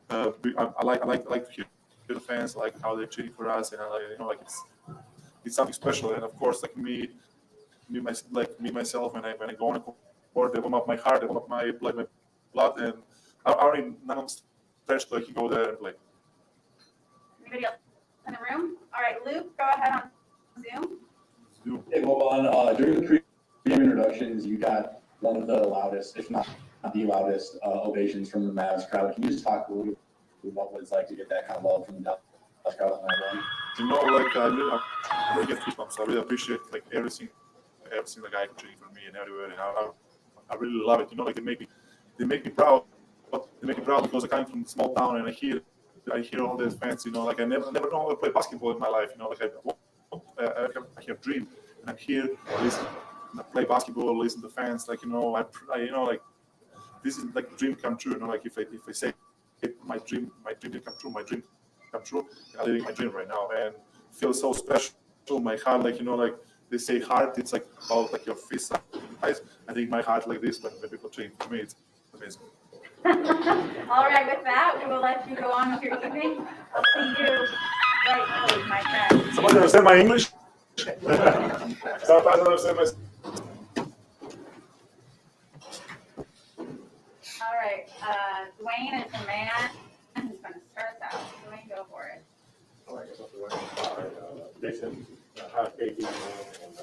I like to hear the fans, like how they're cheering for us, and it's something special. And of course, myself, when I go on a court, they warm up my heart, they warm up my blood, and I already now I'm stretched so I can go there and play. Anybody else in the room? All right, Luke, go ahead on Zoom. Hey, well, during the pre-game introductions, you got one of the loudest, if not the loudest, ovations from the Mavs crowd. Can you just talk a little bit about what it's like to get that kind of love from the Dallas crowd on that one? I really get goosebumps. I really appreciate every single guy cheering for me and everywhere, and I really love it. They make me proud. They make me proud because I come from a small town and I hear all these fans. I never know how to play basketball in my life. I have dream, and I'm here, listen, play basketball, listen to fans. This is like dream come true. If I say my dream didn't come true, my dream come true. I'm living my dream right now, and it feels so special. My heart, they say heart, it's about your fist size. I think my heart like this when people train for me, it's amazing. All right, with that, we will let you go on with your evening. I'll see you right close, my friend. Somebody understand my English? Sometimes I understand my. All right, Dwayne is the man who's going to start us out. Dwayne, go for it. All right, Jason, how's KP doing, and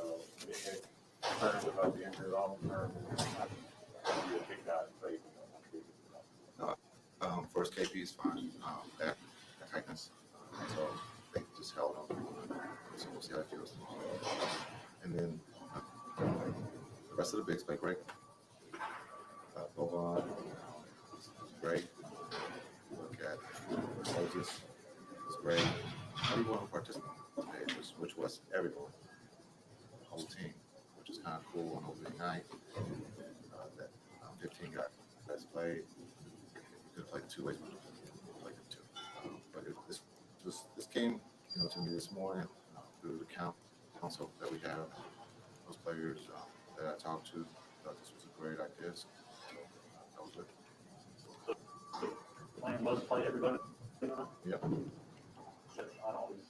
any concerns about the injury long term? You a big guy to play. First, KP is fine. Back tightness, so they just held on. So we'll see how it feels. And then the rest of the bigs play great. Boban was great. Look at Moses was great. Everyone participated, which was everyone, the whole team, which is kind of cool on opening night. That 15 guys played. Could have played two ways, played them two. But this came, to me this morning through the council that we have. Those players that I talked to thought this was a great idea. So, that was good. The plan was to play everybody. Yep. That's not always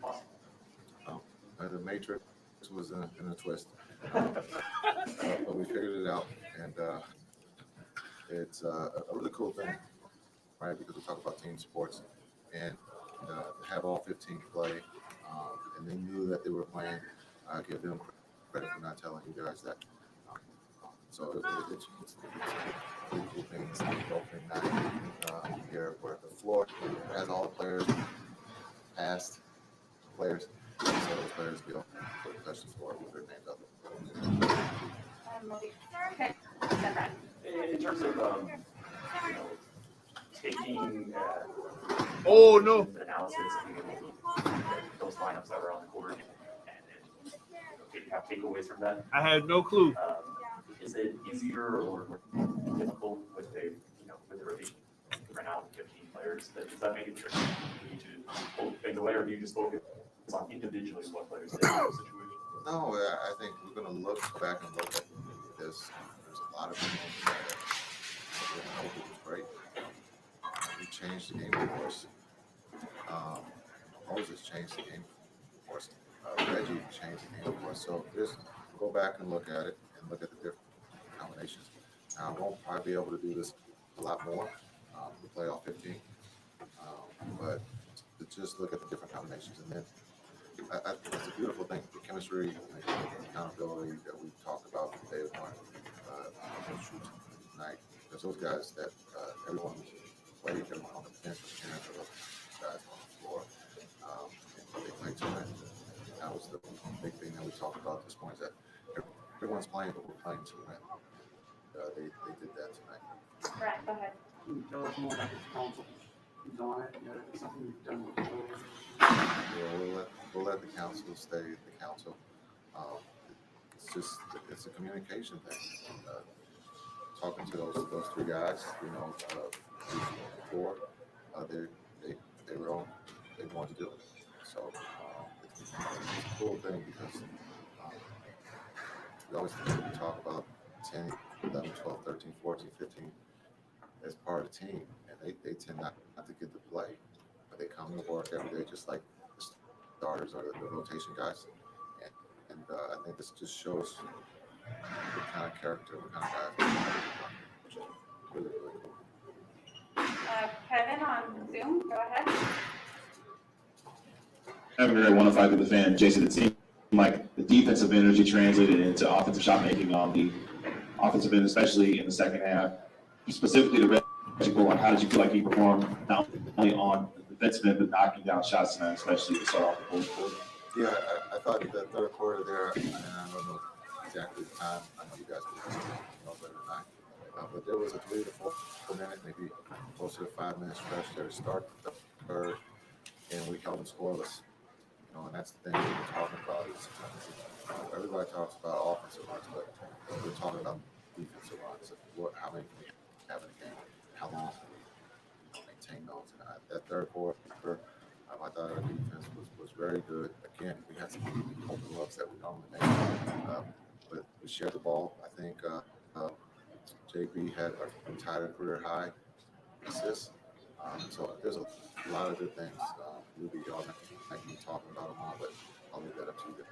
possible. The Matrix was in a twist, but we figured it out, and it's a really cool thing, right? Because we talk about team sports, and to have all 15 play, and they knew that they were playing. I give them credit for not telling you guys that. So it's a really cool thing. It's the opening night here where the floor has all the players, past players, so those players get to touch the floor with their names up. Okay. In terms of taking Oh no! analysis and those lineups that were on the court and have takeaways from that. I had no clue. Is it easier or more difficult with the rotation right now with 15 players? Does that make it tricky to pull things away, or do you just focus on individually what players did in those situations? No, I think we're going to look back and look at this. There's a lot of things that was great. We changed the game for us. Moses changed the game for us. Reggie changed the game for us. So just go back and look at it and look at the different combinations. Now, I won't probably be able to do this a lot more. We play all 15. But to just look at the different combinations. And then that's a beautiful thing. The chemistry, accountability that we talked about from day one tonight. Because those guys that everyone played, everyone on the bench was caring for those guys on the floor. They played tonight. That was the big thing that we talked about at this point, is that everyone's playing, but we're playing to win. They did that tonight. Brett, go ahead. Can you tell us more about this council? You've done it, you know, it's something you've done before. Yeah, we'll let the council stay at the council. It's a communication thing. Talking to those three guys, you know, before they were on, they wanted to do it. So it's a cool thing because we always talk about 10, 11, 12, 13, 14, 15 as part of the team, and they tend not to get to play, but they come to work every day just like the starters or the rotation guys. And I think this just shows what kind of character, what kind of guys, which is really, really cool. Kevin on Zoom, go ahead. I'm very one if I could defend Jason. It seemed like the defensive energy translated into offensive shot making on the offensive end, especially in the second half. Specifically the Reggie Bullock, how did you feel like he performed not only on the defensive end but knocking down shots tonight, especially to start off the fourth quarter? Yeah, I thought the third quarter there, and I don't know exactly the time. I know you guys know better than I. But there was a 3 to 4 minute, maybe closer to 5 minute stretch there to start the third, and we held them scoreless. You know, and that's the thing we're talking about. Is, everybody talks about offensive runs, but we're talking about defensive runs. How many can we have in a game? How long can we maintain those? And that third quarter, I thought our defense was very good. Again, we had some open looks that we normally make, but we shared the ball. I think JB had a entire career high assists. So there's a lot of good things. Ruby, y'all might be talking about them all, but I'll leave that up to you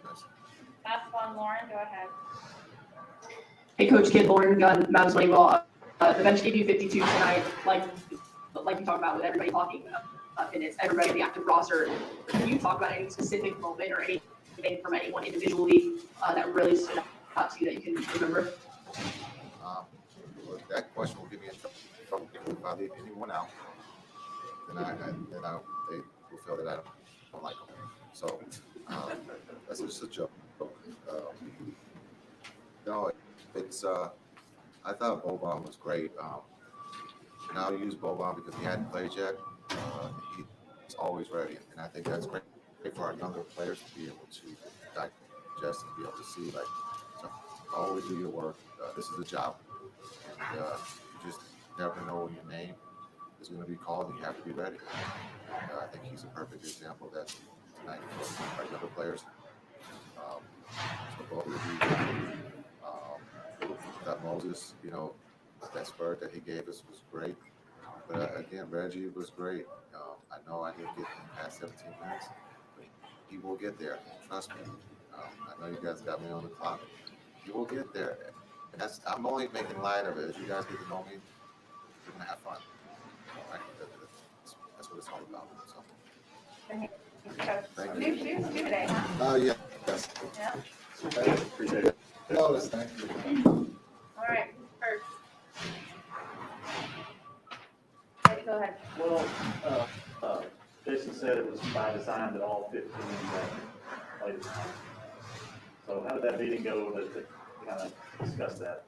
guys. Last one, Lauren, go ahead. Hey, Coach Kid, Lauren Gunn, Mavs Moneyball. The bench gave you 52 tonight, like you talked about with everybody talking minutes, everybody in the active roster. Can you talk about any specific moment or anything from anyone individually that really stood out to you that you can remember? Well, that question will give me in trouble if I leave anyone out. Then they will feel that I don't like them. So that's just a joke. No, it's I thought Boban was great. And I'll use Boban because he hadn't played yet. He's always ready, and I think that's great for our younger players to be able to digest and be able to see, like, so always do your work. This is a job, and you just never know when your name is going to be called, and you have to be ready. And, I think he's a perfect example of that tonight for our younger players. So both of you, that Moses, you know, that spurt that he gave us was great. But again, Reggie was great. I know I didn't get him past 17 minutes, but he will get there. Trust me. I know you guys got me on the clock. He will get there. And I'm only making light of it. As you guys get to know me, we're going to have fun. Right? That's what it's all about. So. Thank you. New shoes too today, huh? Oh, yeah. Yes. Yeah. Appreciate it. Thank you. All right, first. Go ahead. Well, Jason said it was by design that all 15 played. So how did that meeting go to kind of discuss that?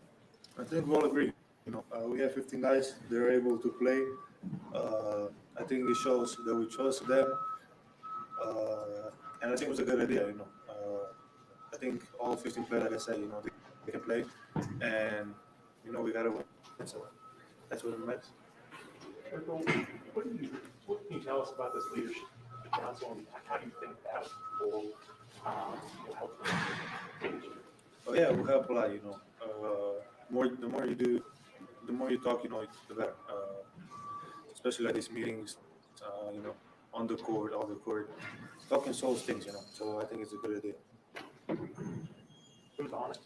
I think we all agree. You know, we have 15 guys. They're able to play. I think it shows that we trust them. And I think it was a good idea, you know. I think all 15 players, like I said, you know, they can play. And, you know, we got to win. So that's what it matters. What can you tell us about this leadership council, and how do you think that will help them? Oh yeah, will help a lot. You know, the more you do, the more you talk, you know, the better. Especially like these meetings, you know, on the court, off the court, talking solves things. You know, so I think it's a good idea. Who's on it?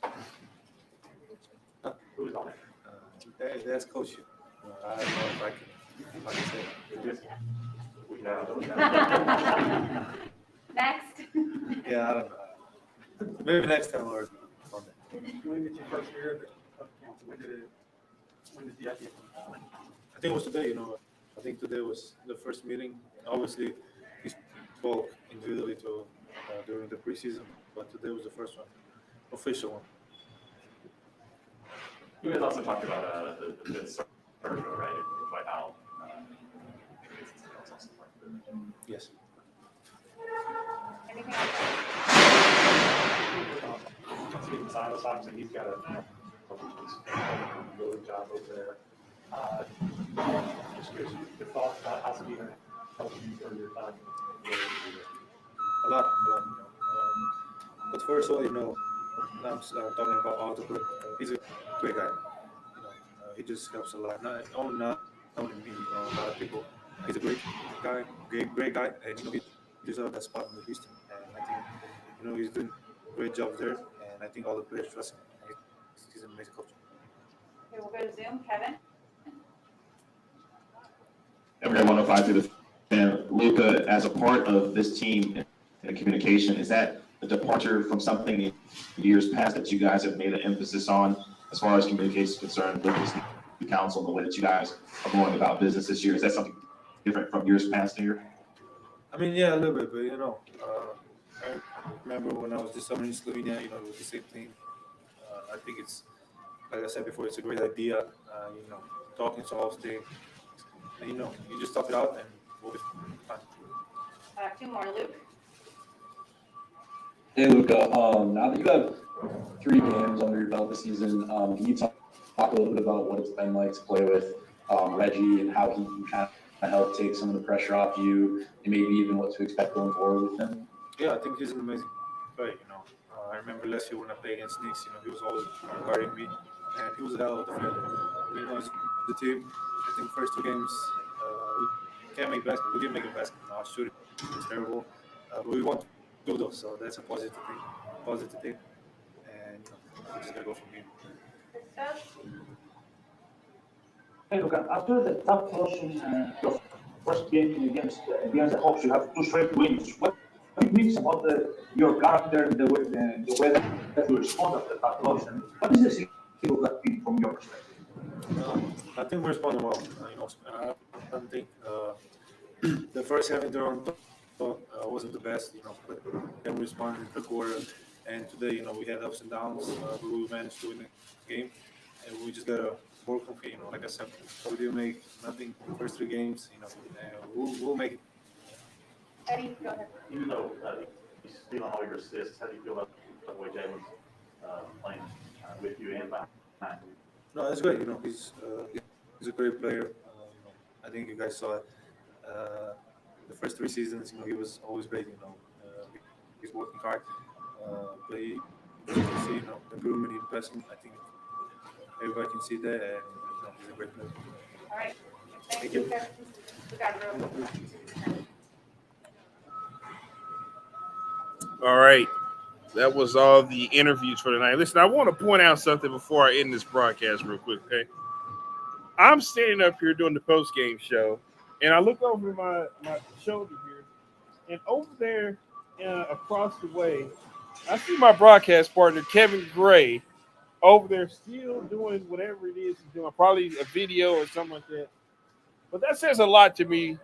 Who's on it? That's coach. I don't know if I can. Next. Yeah, I don't know. Maybe next time or Sunday. When did you first hear of council? When did the idea come? I think it was today, I think today was the first meeting. Obviously, he spoke individually to during the preseason, but today was the first one, official one. You guys also talked about the surge, right? By how Yes. Anything else? Speaking of Silas, obviously he's got a really good job over there. Just curious, your thoughts about how Stephen helped you for your time. A lot. But first of all, I'm talking about Arthur. He's a great guy. He just helps a lot. Not only me, a lot of people. He's a great guy, great guy, and he deserves that spot in the Houston. And I think he's doing a great job there, and I think all the players trust him. He's an amazing coach. Okay, we'll go to Zoom. Kevin. Every 105 to the fan. Luka, as a part of this team and communication, is that a departure from something in years past that you guys have made an emphasis on as far as communication is concerned with this new council and the way that you guys are going about business this year? Is that something different from years past here? I mean, yeah, a little bit, but I remember when I was this summer in Slovenia, it was the same thing. I think it's, like I said before, it's a great idea, talking solves things. And, you just talk it out and we'll be fine. 2 more, Luke. Hey, Luka, now that you have 3 games under your belt this season, can you talk a little bit about what it's been like to play with Reggie and how he can kind of help take some of the pressure off you and maybe even what to expect going forward with him? Yeah, I think he's an amazing player, I remember last year when I played against Knicks, he was always guarding me, and he was a hell of a defender. It's the team. I think first 2 games, we can't make baskets. We didn't make a basket. Our shooting was terrible, but we won 2 those, so that's a positive thing. And we just gotta go from here. Hey, look, after the tough loss in your first game against the Hawks, you have 2 straight wins. What it means about your character, the way that you respond after that loss, and what is the secret of that team from your perspective? I think we're responding well. I don't think the first half in Toronto wasn't the best, but then we responded in the quarter. And today, we had ups and downs, but we managed to win the game. And we just gotta work on it. Like I said, we didn't make nothing the first 3 games. We'll make it. Eddie, go ahead. Even though he's stealing all your assists, how do you feel about the way Jalen's playing with you and behind you? No, it's great. He's a great player. I think you guys saw it. The first 3 seasons, he was always great. He's working hard. But you can see, the improvement in passing. I think everybody can see that, and he's a great player. All right. Thank you, sir. We got room. All right. That was all the interviews for tonight. Listen, I want to point out something before I end this broadcast real quick, okay? I'm standing up here doing the post-game show, and I look over my shoulder here, and over there across the way, I see my broadcast partner, Kevin Gray, over there still doing whatever it is he's doing, probably a video or something like that. But that says a lot to me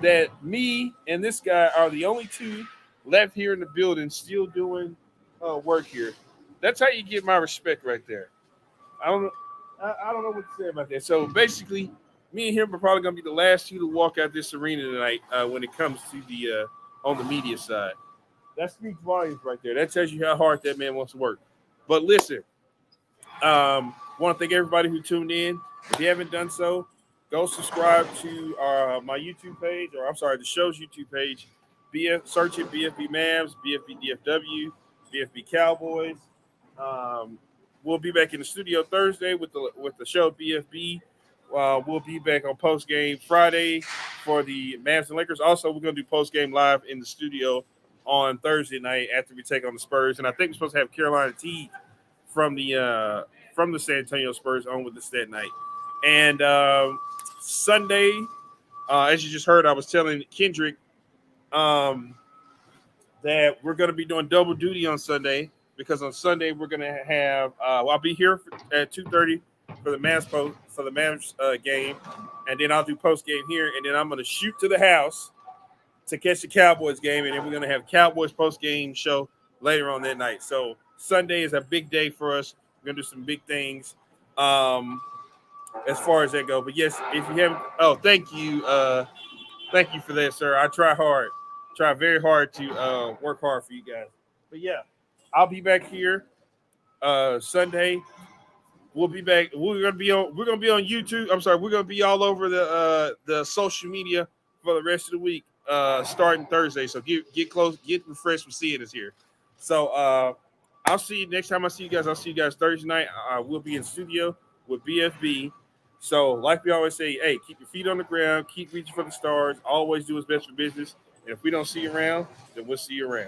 that me and this guy are the only 2 left here in the building still doing work here. That's how you get my respect right there. I don't know what to say about that. So basically, me and him are probably going to be the last 2 to walk out this arena tonight when it comes to the on the media side. That speaks volumes right there. That tells you how hard that man wants to work. But listen, want to thank everybody who tuned in. If you haven't done so, go subscribe to my YouTube page, or I'm sorry, the show's YouTube page. Search it bFb Mavs, bFb DFW, bFb Cowboys. We'll be back in the studio Thursday with the show bFb. We'll be back on post game Friday for the Mavs and Lakers. Also, we're going to do post game live in the studio on Thursday night after we take on the Spurs. And I think we're supposed to have Carolina Teague from the San Antonio Spurs on with us that night. And Sunday, as you just heard, I was telling Kendrick that we're going to be doing double duty on Sunday. because on Sunday we're gonna have. I'll be here at 2:30 for the Mavs game, and then I'll do post game here, and then I'm gonna shoot to the house to catch the Cowboys game, and then we're gonna have Cowboys post game show later on that night. So Sunday is a big day for us. We're gonna do some big things as far as that go. But yes, if you haven't, thank you for that, sir. I try very hard to work hard for you guys. But yeah, I'll be back here Sunday. We'll be back. We're gonna be on YouTube. I'm sorry, we're gonna be all over the social media for the rest of the week, starting Thursday. So get close, get refreshed with seeing us here. So I'll see you next time I see you guys. I'll see you guys Thursday night. We'll be in studio with bFb. So like we always say, hey, keep your feet on the ground, keep reaching for the stars, always do what's best for business. And if we don't see you around, then we'll see you around.